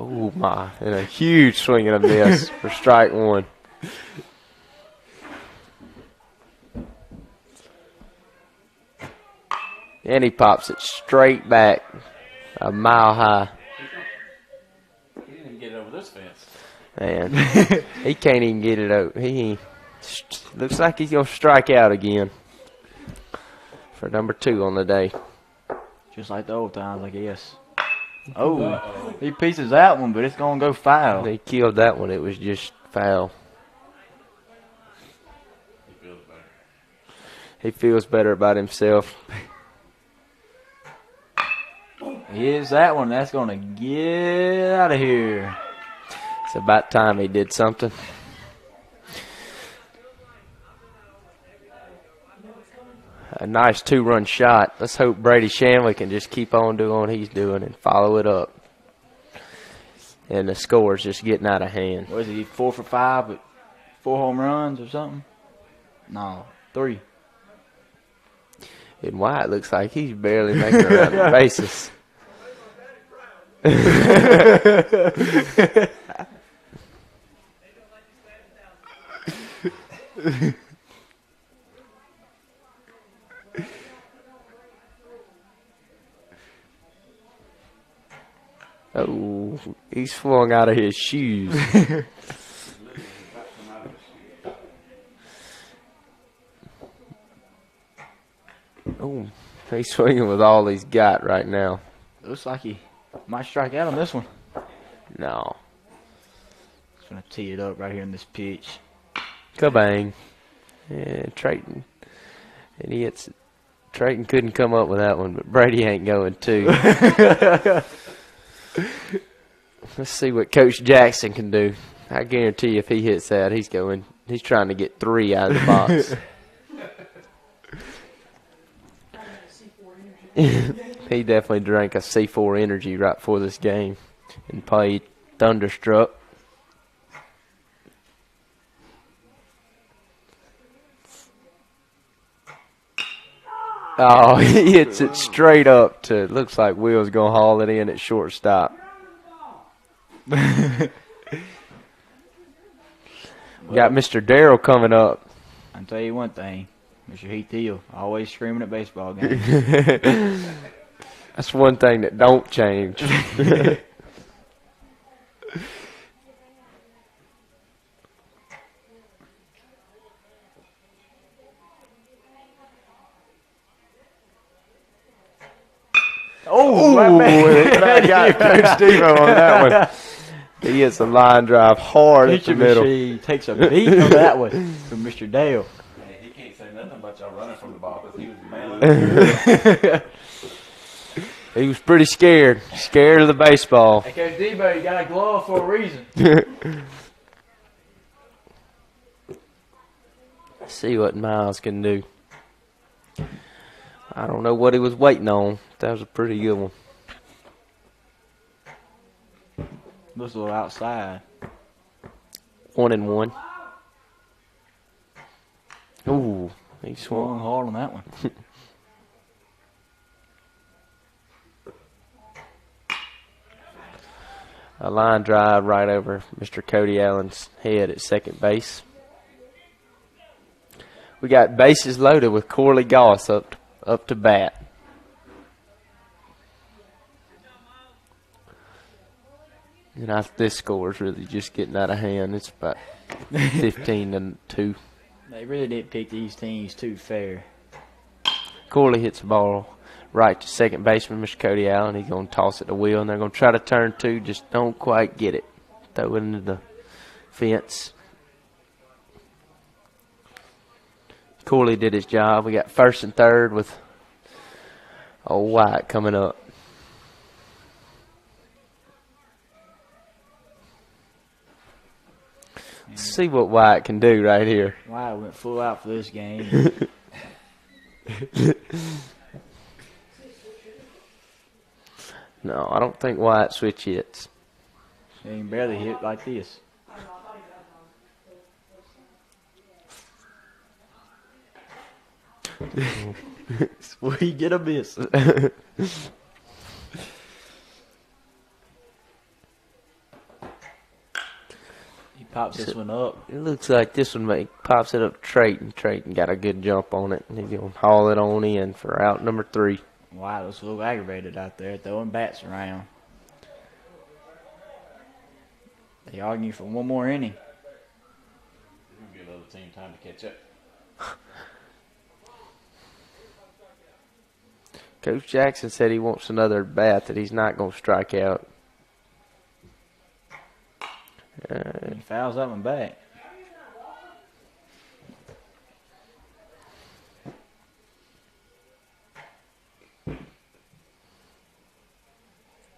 Oh, my. And a huge swing and a miss for strike one. And he pops it straight back a mile high. He didn't even get it over this fence. Man, he can't even get it out. He looks like he's going to strike out again for number 2 on the day. Just like the old times, I guess. Oh, he pieces that one, but it's going to go foul. He killed that one. It was just foul. He feels better. He feels better about himself. Here's that one. That's going to get out of here. It's about time he did something. A nice 2-run shot. Let's hope Brady Shanley can just keep on doing what he's doing and follow it up. And the score's just getting out of hand. What is he, 4 for 5 with 4 home runs or something? No, 3. And White looks like he's barely making it around the bases. Oh, he swung out of his shoes. Oh, he's swinging with all he's got right now. Looks like he might strike out on this one. No. Just going to tee it up right here in this pitch. Kabang. And Trayton. And he hits it. Trayton couldn't come up with that one, but Brady ain't going to. Let's see what Coach Jackson can do. I guarantee if he hits that, he's trying to get 3 out of the box. He definitely drank a C4 energy right before this game and played thunderstruck. Oh, he hits it straight up to, looks like Will's going to haul it in at shortstop. Got Mr. Daryl coming up. I'll tell you one thing. Mr. Heath Hill, always screaming at baseball games. That's one thing that don't change. Oh, I got Coach Steve-O on that one. He hits a line drive hard at the middle. Machine takes a beat on that one from Mr. Dale. Man, he can't say nothing about y'all running from the ball because he was man. He was pretty scared. Scared of the baseball. Hey, Coach Debo, you got a glove for a reason. Let's see what Miles can do. I don't know what he was waiting on. That was a pretty good one. Looks a little outside. 1-1. Ooh, he Swung swung. hard on that one. A line drive right over Mr. Cody Allen's head at second base. We got bases loaded with Corley Goss up to bat. And this score is really just getting out of hand. It's about 15-2. They really didn't pick these teams too fair. Corley hits the ball right to second baseman, Mr. Cody Allen. He's going to toss it to Will, and they're going to try to turn 2. Just don't quite get it. Throw it into the fence. Corley did his job. We got first and third with old White coming up. Let's see what White can do right here. White went full out for this game. No, I don't think White switch hits. He can barely hit like this. We get a miss. pops this one up. It looks like this one pops it up to Trayton. Trayton got a good jump on it. He's going to haul it on in for out number 3. Wow, looks a little aggravated out there, throwing bats around. They argue for one more inning. Give the other team time to catch up. Coach Jackson said he wants another bat, that he's not going to strike out. He fouls up and back.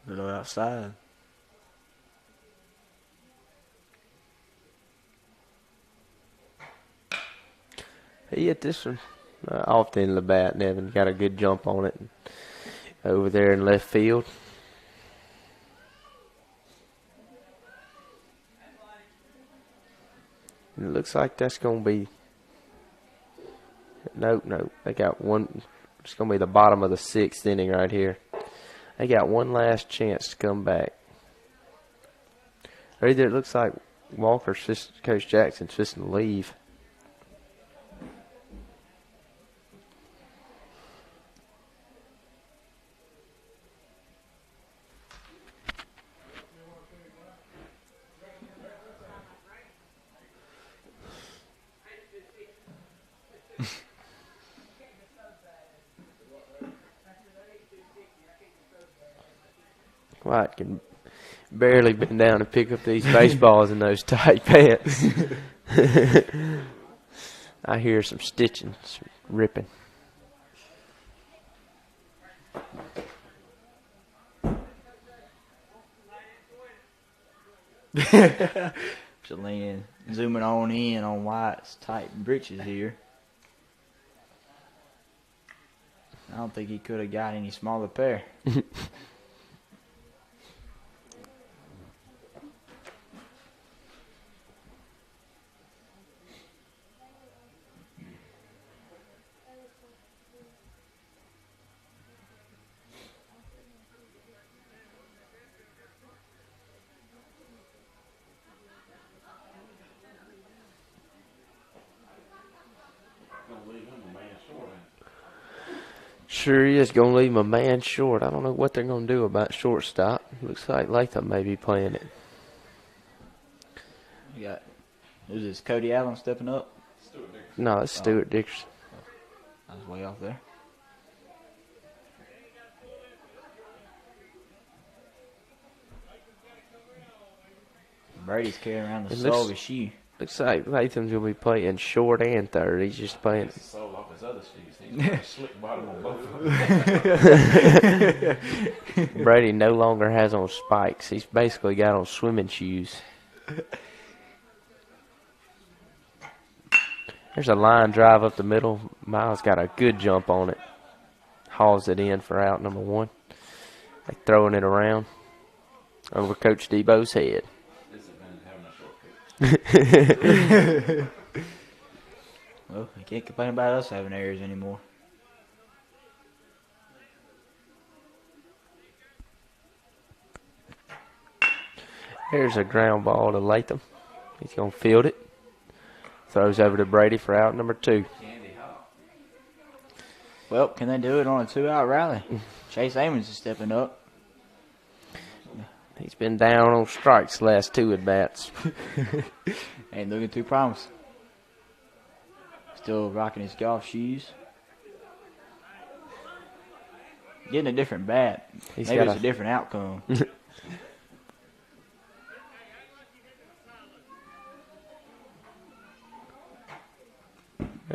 Little outside. He hit this one off the end of the bat, and Evan got a good jump on it over there in left field. And it looks like that's going to be... Nope. They got one... It's going to be the bottom of the 6th inning right here. They got one last chance to come back. Or either it looks like Coach Jackson's just to leave. White can barely bend down and pick up these baseballs in those tight pants. I hear some stitching, some ripping. Jalen zooming on in on White's tight britches here. I don't think he could have got any smaller pair. Sure is going to leave him a man short. I don't know what they're going to do about shortstop. Looks like Latham may be playing it. You got, who's this, Cody Allen stepping up? No, it's Stuart Dickerson. I was way off there. Brady's carrying around the sole of his shoe. Looks like Latham's going to be playing short and third. He's just playing. He's sold off his other shoes. He's got a slick bottom on both of them. Brady no longer has on spikes. He's basically got on swimming shoes. There's a line drive up the middle. Miles got a good jump on it. Hauls it in for out number 1. They're throwing it around over Coach Debo's head. Well, you can't complain about us having errors anymore. There's a ground ball to Latham. He's going to field it. Throws over to Brady for out number 2. Well, can they do it on a 2-out rally? Chase Amons is stepping up. He's been down on strikes the last 2 at-bats. Ain't looking too promising. Still rocking his golf shoes. Getting a different bat. Maybe it's a different outcome.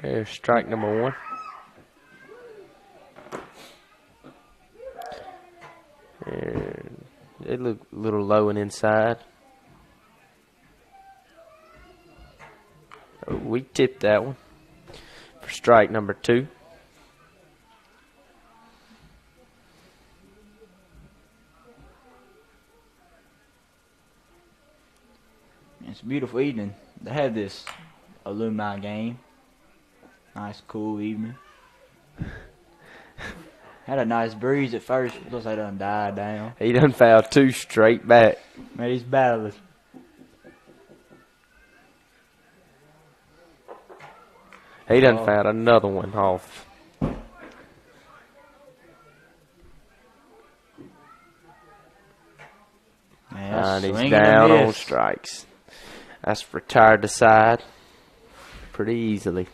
There's strike number 1. And they look a little low and inside. Oh, we tipped that one for strike number 2. It's a beautiful evening to have this Alumni game. Nice, cool evening. Had a nice breeze at first. Looks like it done died down. He done fouled 2 straight back. Man, he's battling. He done found another one off. And he's down on strikes. That's retired to side pretty easily.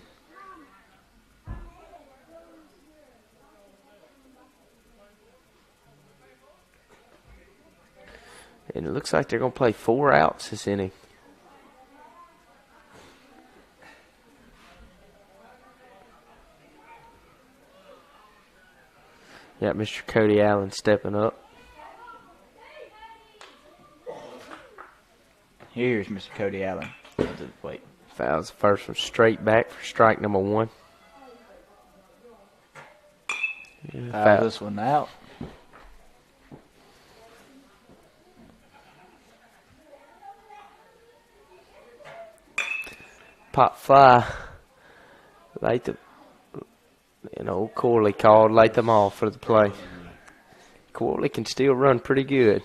And it looks like they're going to play 4 outs this inning. Got Mr. Cody Allen stepping up. Here's Mr. Cody Allen. Wait. Fouls the first one straight back for strike number 1. Foul this one out. Pop fly. Latham. Corley called Latham off for the play. Corley can still run pretty good.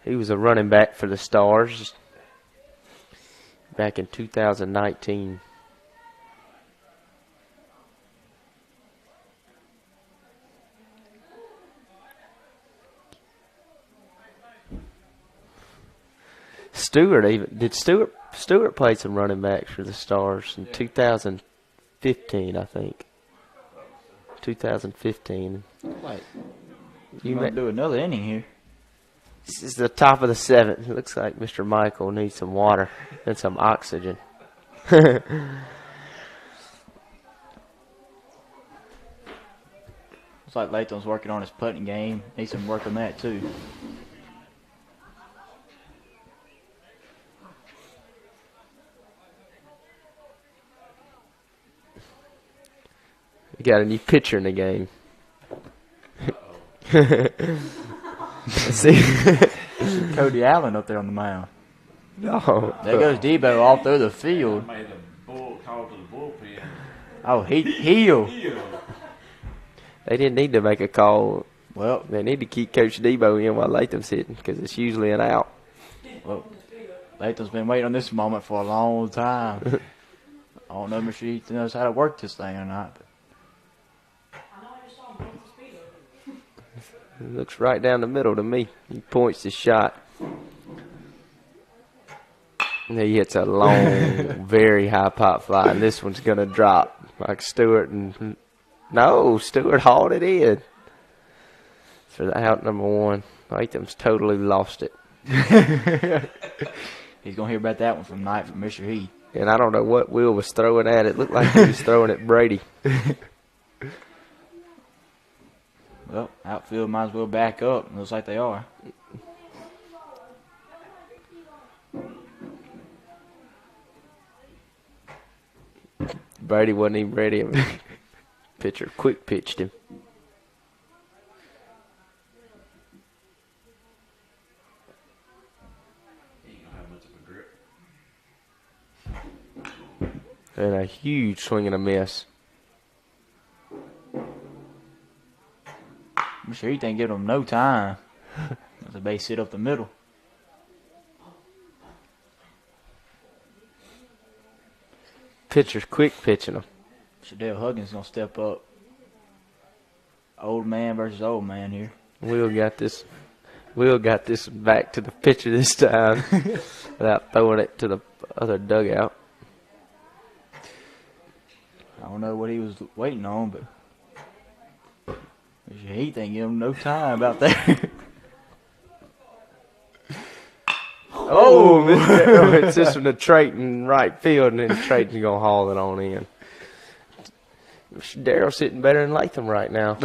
He was a running back for the Stars back in 2019. Stewart played some running backs for the Stars in 2015, I think. 2015. Wait, you might do another inning here. This is the top of the 7th. It looks like Mr. Michael needs some water and some oxygen. Looks like Latham's working on his putting game. Needs some work on that too. We got a new pitcher in the game. Let's see. Cody Allen up there on the mound. No. There goes Debo all through the field. Made a bull call to the bullpen. Oh, heel. They didn't need to make a call. Well, they need to keep Coach Debo in while Latham's hitting because it's usually an out. Well, Latham's been waiting on this moment for a long time. I don't know if he knows how to work this thing or not. But. It looks right down the middle to me. He points his shot. And he hits a long, very high pop fly, and this one's going to drop like Stewart. No, Stewart hauled it in for the out number 1. Latham's totally lost it. He's going to hear about that one from Knight from Mr. Heath. And I don't know what Will was throwing at it. Looked like he was throwing at Brady. Well, outfield might as well back up. Looks like they are. Brady wasn't even ready. Pitcher quick pitched him. And a huge swing and a miss. I'm sure he didn't give him no time. The base hit up the middle. Pitcher's quick pitching him. Daryl Huggins going to step up. Old man versus old man here. Will got this back to the pitcher this time without throwing it to the other dugout. I don't know what he was waiting on, but he didn't give him no time about that. It's this one to Trayton right field, and then Trayton's going to haul it on in. Daryl's sitting better than Latham right now.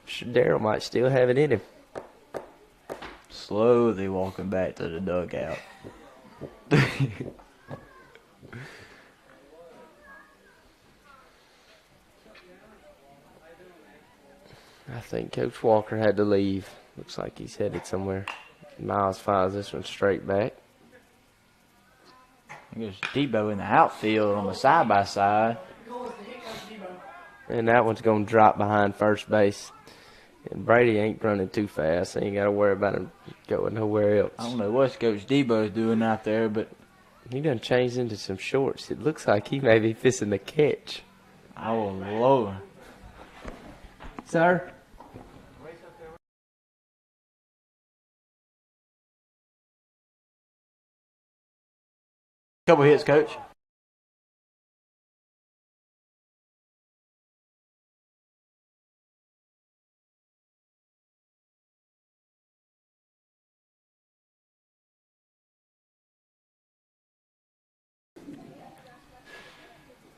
Daryl might still have it in him. Slowly walking back to the dugout. I think Coach Walker had to leave. Looks like he's headed somewhere. Miles fires this one straight back. There's Debo in the outfield on the side-by-side. And that one's going to drop behind first base. And Brady ain't running too fast. So you ain't got to worry about him going nowhere else. I don't know what Coach Debo's doing out there, but He done changed into some shorts. It looks like he may be fixing the catch. oh Lord. Sir? Couple hits, Coach.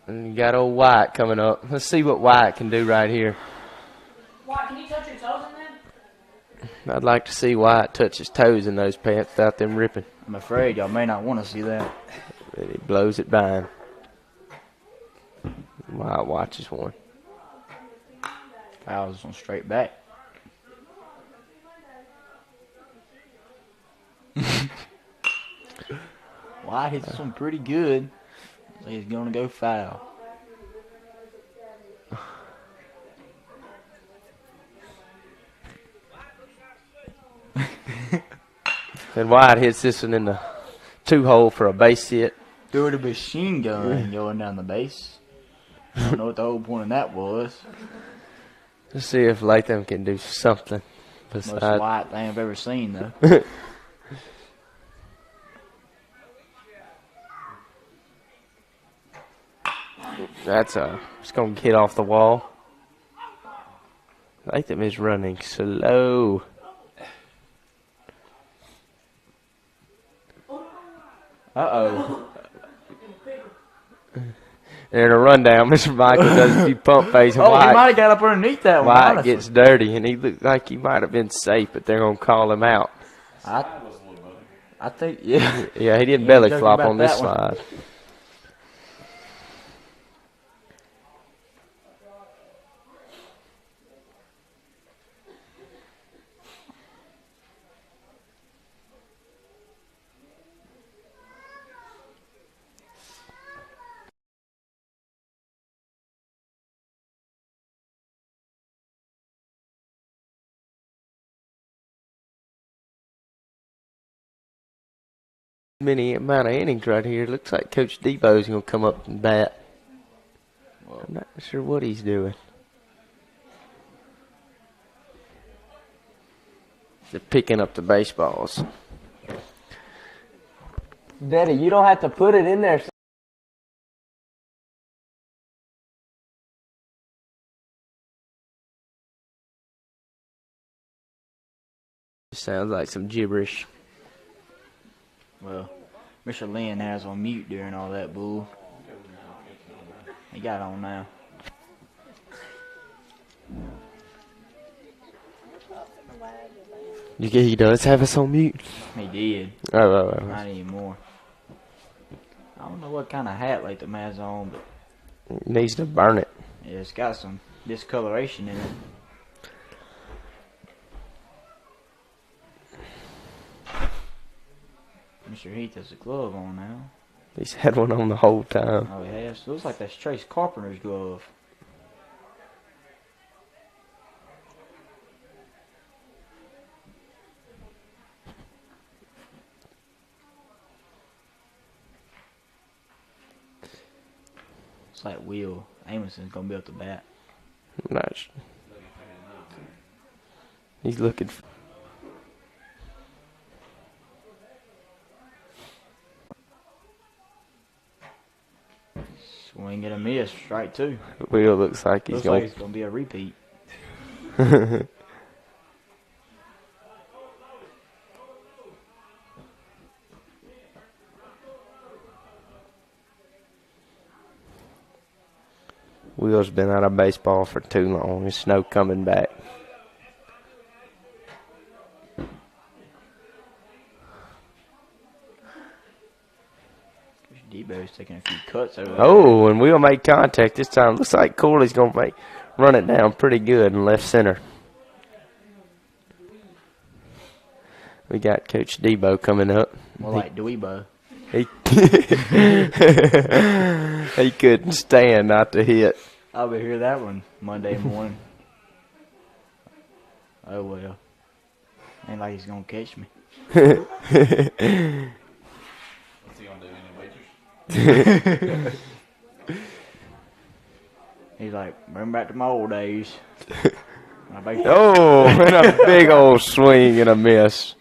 And you got old Wyatt coming up. Let's see what Wyatt can do right here. Wyatt, can you touch your toes in them? I'd like to see Wyatt touch his toes in those pants without them ripping. I'm afraid y'all may not want to see that. And he blows it by him. Wyatt watches one. Fouls on straight back. Wyatt hits this one pretty good. So he's going to go foul. And Wyatt hits this one in the 2-hole for a base hit. Threw a machine gun going down the base. I don't know what the whole point of that was. Let's see if Latham can do something. Most Besides, white thing I've ever seen, though. it's going to hit off the wall. Latham is running slow. Uh-oh. And in a rundown, Mr. Michael does a few pump fakes. And Oh, he might have got up underneath that one. Wyatt honestly. gets dirty, and he looked like he might have been safe, but they're going to call him out. I think, yeah. Yeah, he didn't ain't belly joking flop about on this that one. slide. Many amount of innings right here. Looks like Coach Debo's going to come up and bat. I'm not sure what he's doing. They're picking up the baseballs. Daddy, you don't have to put it in there. Sounds like some gibberish. Well, Mr. Lynn has on mute during all that bull. He got on now. He does have us on mute. He did. Oh. Not anymore. I don't know what kind of hat Latham has on, but Needs to burn it. yeah, it's got some discoloration in it. Mr. Heath has a glove on now. He's had one on the whole time. Oh, he has. Looks like that's Trace Carpenter's glove. It's like Will Amoson's gonna be up to bat. I'm not sure. He's looking for. Swing and a miss, strike two. Will looks like he's Looks going. like it's gonna be a repeat. Will's been out of baseball for too long. There's no coming back. Debo's taking a few cuts over there. Oh, and Will made contact this time. Looks like Corley's going to run it down pretty good in left center. We got Coach Debo coming up. More like Dwebo. He he couldn't stand not to hit. I'll be here that one Monday morning. Oh, well. Ain't like he's going to catch me. What's he gonna do? Any wagers? He's like, bring back to my old days. Oh, and a big old swing and a miss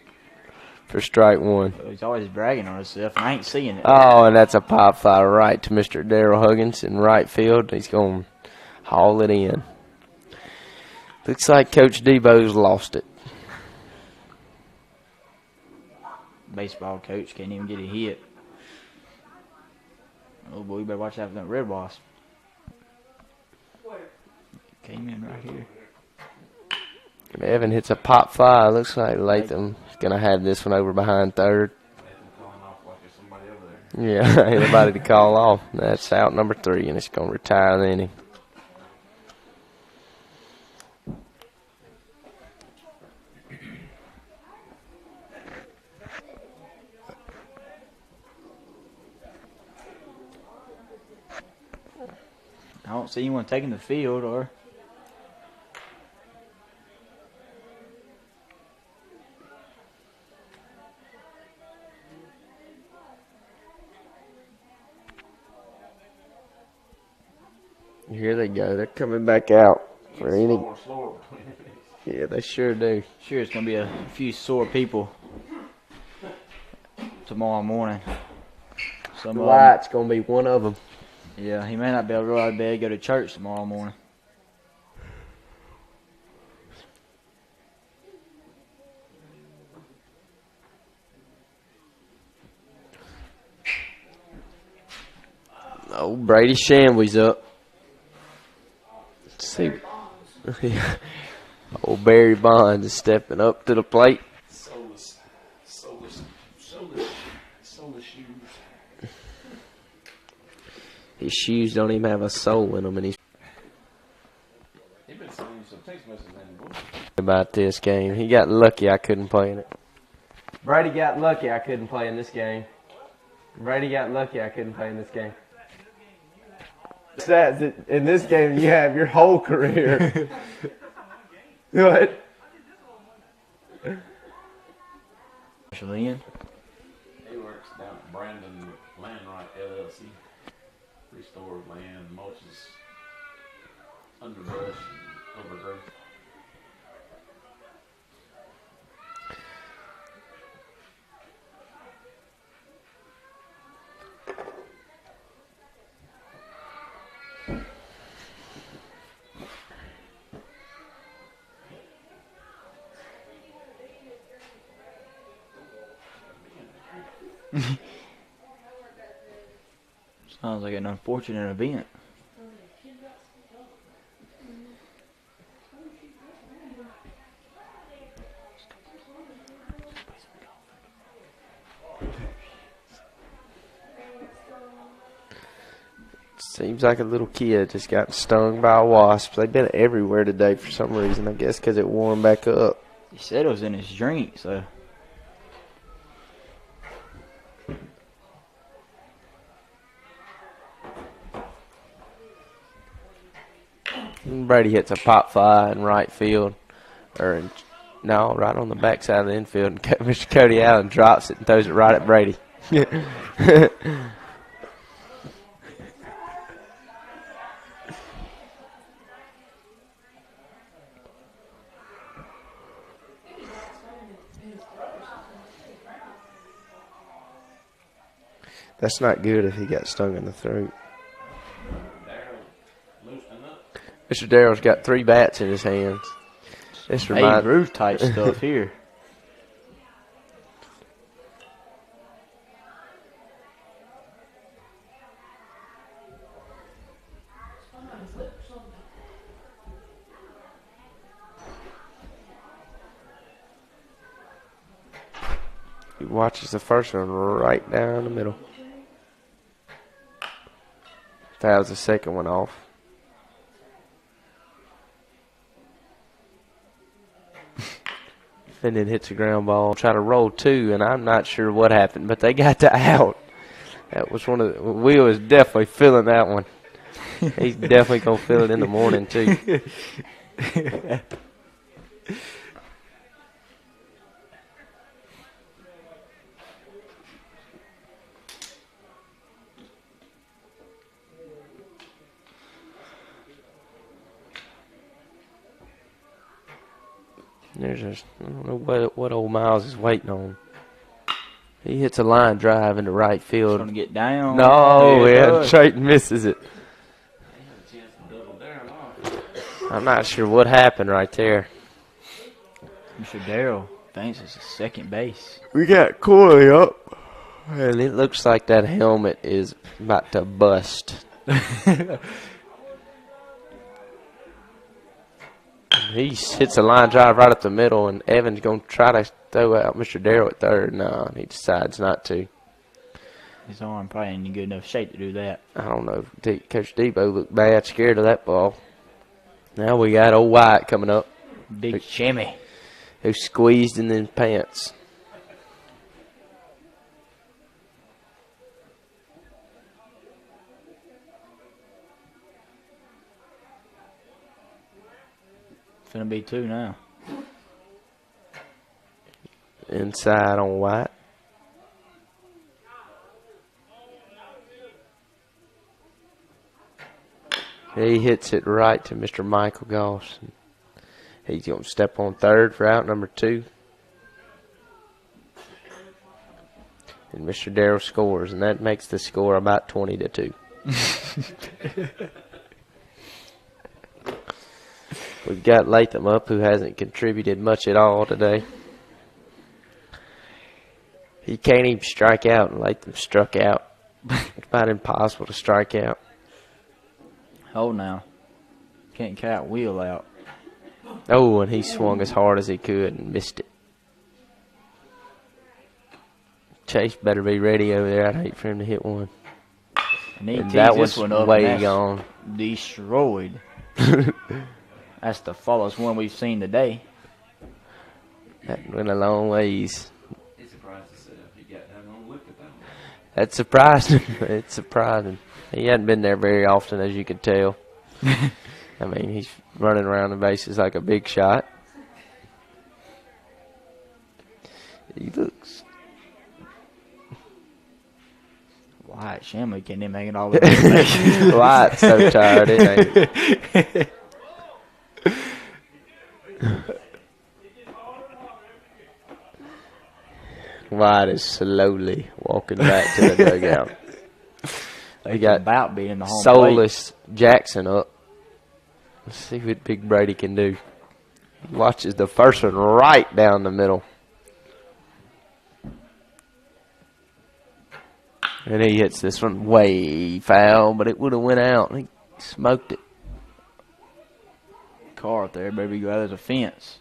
for strike one. He's always bragging on himself, and I ain't seeing it. Oh, and that's a pop fly right to Mr. Daryl Huggins in right field. He's going to haul it in. Looks like Coach Debo's lost it. Baseball coach can't even get a hit. Oh, boy, you better watch out for that red wasp. Came in right here. Evan hits a pop fly. Looks like Latham's going to have this one over behind third. Yeah, ain't nobody to call off. That's out number 3, and it's going to retire the inning. I don't see anyone taking the field, or... Here they go. They're coming back out for any. Yeah, they sure do. Sure, it's going to be a few sore people tomorrow morning. Some Light's going to be one of them. Yeah, he may not be able to go out of bed and go to church tomorrow morning. Oh, Brady Shambley's up. Let's see. Old Barry Bonds is stepping up to the plate. Soulless shoes. His shoes don't even have a sole in them, and he's Been sending you some text messages, boy. about this game. He got lucky I couldn't play in it. Brady got lucky I couldn't play in this game. Brady got lucky I couldn't play in this game. Stats, in this game, you have your whole career. What? Julian? He works down at Brandon Landright LLC. Restores land, mulches, underbrush, and overgrowth. Sounds like an unfortunate event. Seems like a little kid just got stung by a wasp. They've been everywhere today for some reason. I guess because it warmed back up. He said it was in his drink, so... Brady hits a pop fly in right field. Right on the backside of the infield. And Mr. Cody Allen drops it and throws it right at Brady. That's not good if he got stung in the throat. Mr. Daryl's got 3 bats in his hands. This reminds Babe Ruth type stuff here. He watches the first one right down the middle. Fouls the second one off. And then hits a ground ball. Try to roll 2, and I'm not sure what happened, but they got to out. That was one of the... Will is definitely feeling that one. He's definitely going to feel it in the morning, too. I don't know what old Miles is waiting on. He hits a line drive into right field. Trying to get down. No, Yeah, yeah, Trayton misses it. I'm not sure what happened right there. Mr. Daryl thinks it's a second base. We got Corey up, and it looks like that helmet is about to bust. He hits a line drive right up the middle, and Evan's going to try to throw out Mr. Daryl at third. No, he decides not to. His arm probably ain't in good enough shape to do that. I don't know. Coach Debo looked bad, scared of that ball. Now we got old White coming up. Big Jimmy. Who squeezed in his pants. Finna be 2 now. Inside on White. He hits it right to Mr. Michael Goss. He's going to step on third for out number 2. And Mr. Darrell scores, and that makes the score about 20-2. We've got Latham up, who hasn't contributed much at all today. He can't even strike out, and Latham struck out. It's about impossible to strike out. Hold now. Can't count Wheel out. Oh, and he swung as hard as he could and missed it. Chase better be ready over there. I'd hate for him to hit one. And that was one up, way gone. Destroyed. That's the farthest one we've seen today. That went a long ways. He's surprised himself. He got down and looked at that one. That's surprising. It's surprising. He hadn't been there very often, as you could tell. I mean, he's running around the bases like a big shot. He looks. Wyatt Shamley can't even make it all the way. Wyatt's so tired, isn't he? Wyatt is slowly walking back to the dugout. We got about being the home soulless plate. Jackson up. Let's see what Big Brady can do. He watches the first one right down the middle. And he hits this one way foul, but it would have went out. He smoked it. Car up there, baby, go out of the fence.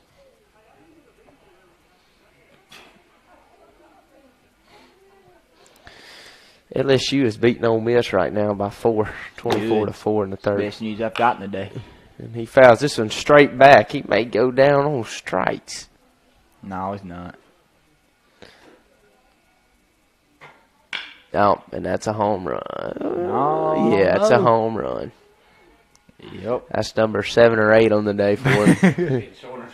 LSU is beating Ole Miss right now by 4, 24-4 in the third. Best news I've gotten today. And he fouls this one straight back. He may go down on strikes. No, he's not. Oh, and that's a home run. No, yeah, it's a home run. Yep. That's number 7 or 8 on the day for him. Shorter.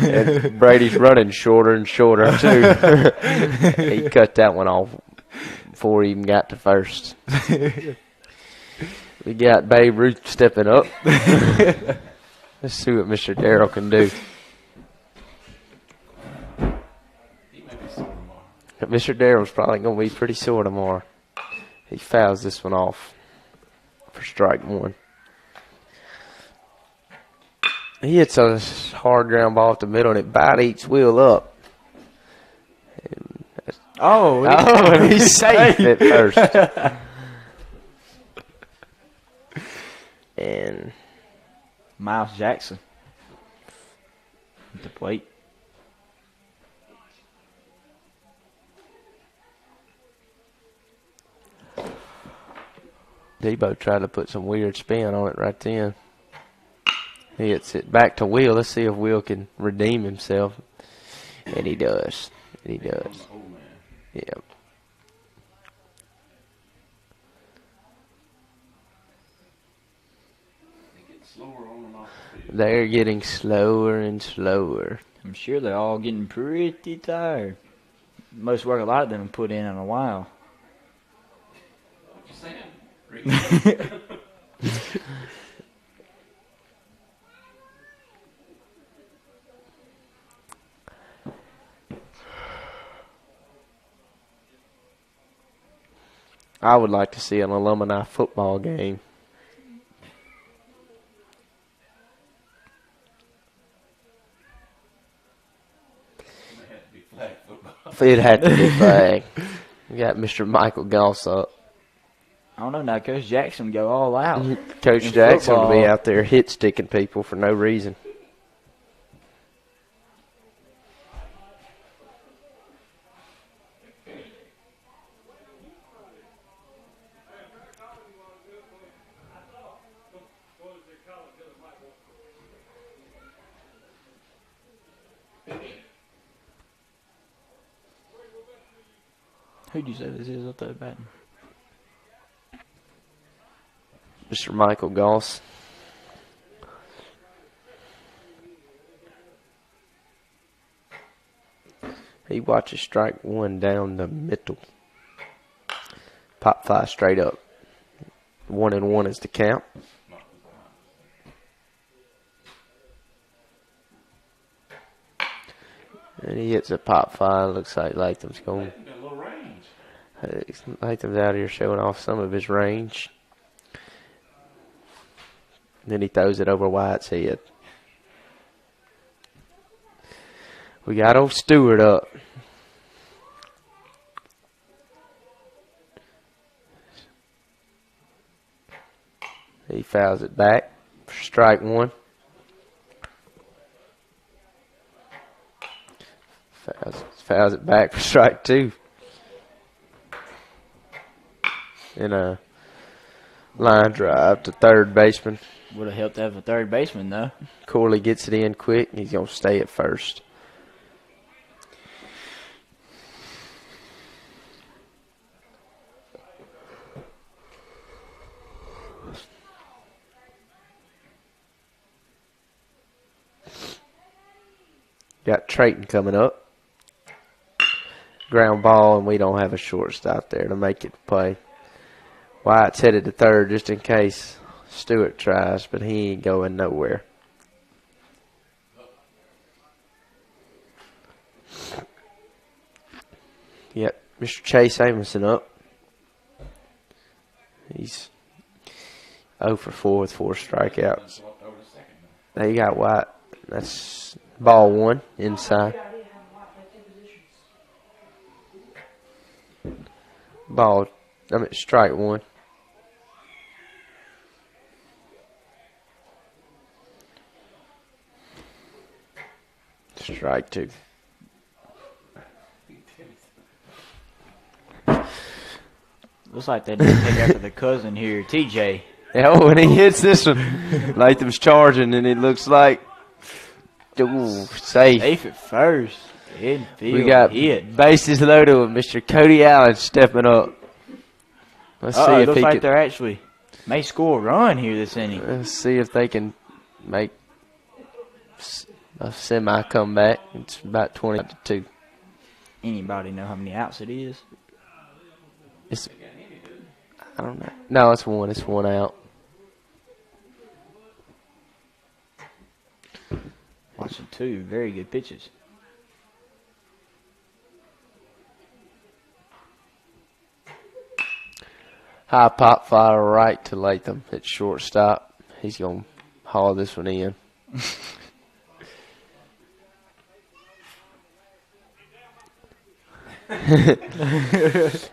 And Brady's running shorter and shorter, too. He cut that one off before he even got to first. We got Babe Ruth stepping up. Let's see what Mr. Darrell can do. Mr. Darrell's probably going to be pretty sore tomorrow. He fouls this one off for strike 1. He hits a hard ground ball at the middle, and it about eats Will up. And he's safe at first. And Miles Jackson at the plate. Debo tried to put some weird spin on it right then. He hits it back to Will. Let's see if Will can redeem himself. And he does. He does. Yeah. They're getting slower and slower. I'm sure they're all getting pretty tired. Most work a lot of them have put in a while. I would like to see an alumni football game. It'd have to be flag. We got Mr. Michael Goss up. I don't know now. Coach Jackson go all out. Coach in Jackson will be football. out there hit sticking people for no reason. Who'd you say this is up there batting? Mr. Michael Goss. He watches strike one down the middle. Pop fly straight up. 1-1 is the count. And he hits a pop fly. Looks like Latham's going. Latham's out here showing off some of his range. Then he throws it over Wyatt's head. We got old Stewart up. He fouls it back for strike one. Fouls it back for strike two. And a line drive to third baseman. Would have helped to have a third baseman, though. Corley gets it in quick, and he's going to stay at first. Got Trayton coming up. Ground ball, and we don't have a shortstop there to make it play. Wyatt's headed to third just in case Stewart tries, but he ain't going nowhere. Yep, Mr. Chase Amundsen up. He's 0 for 4 with 4 strikeouts. Now you got Wyatt. That's ball one inside. Strike one. Strike two. Looks like they didn't take after the cousin here, TJ. Oh, when he hits this one, Latham's charging, and it looks like, ooh, safe. Safe at first. Infield We got hit. bases loaded with Mr. Cody Allen stepping up. Let's see if looks he like can. they're actually may score a run here this inning. Let's see if they can make a semi comeback. It's about 20-2. Anybody know how many outs it is? I don't know. No, it's one. It's one out. Watching two very good pitches. High pop fire right to Latham at shortstop. He's going to haul this one in.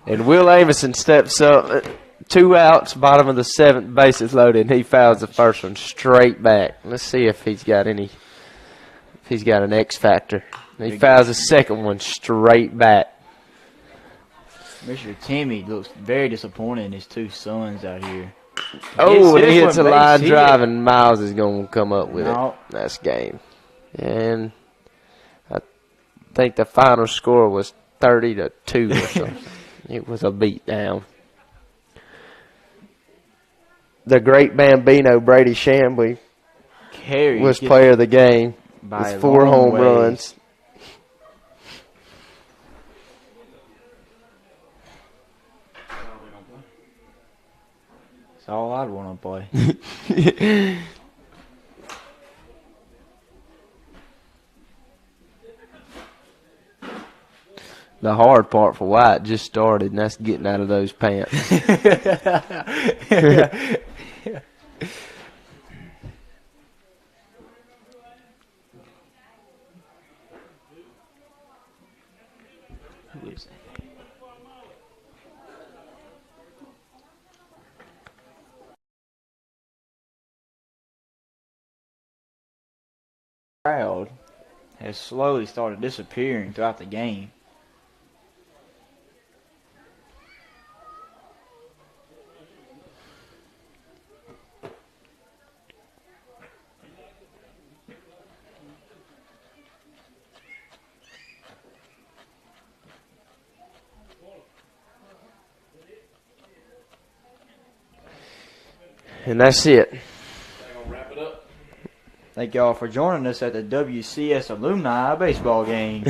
And Will Amison steps up. 2 outs, bottom of the 7th, bases loaded, and he fouls the first one straight back. Let's see if he's got any. If he's got an X factor. He fouls the second one straight back. Mr. Timmy looks very disappointed in his two sons out here. Oh, and he hits a one line base drive, hit. and Miles is going to come up with No. it. That's game. And I think the final score was 30-2 or something. It was a beatdown. The great Bambino, Brady Chambly, Carey was gets player of the game by with a 4 long home way. runs. That's all I'd want to play. the hard part for White just started, and that's getting out of those pants. Who is it? Crowd has slowly started disappearing throughout the game. And that's it. Wrap it up. Thank y'all for joining us at the WCS Alumni baseball game.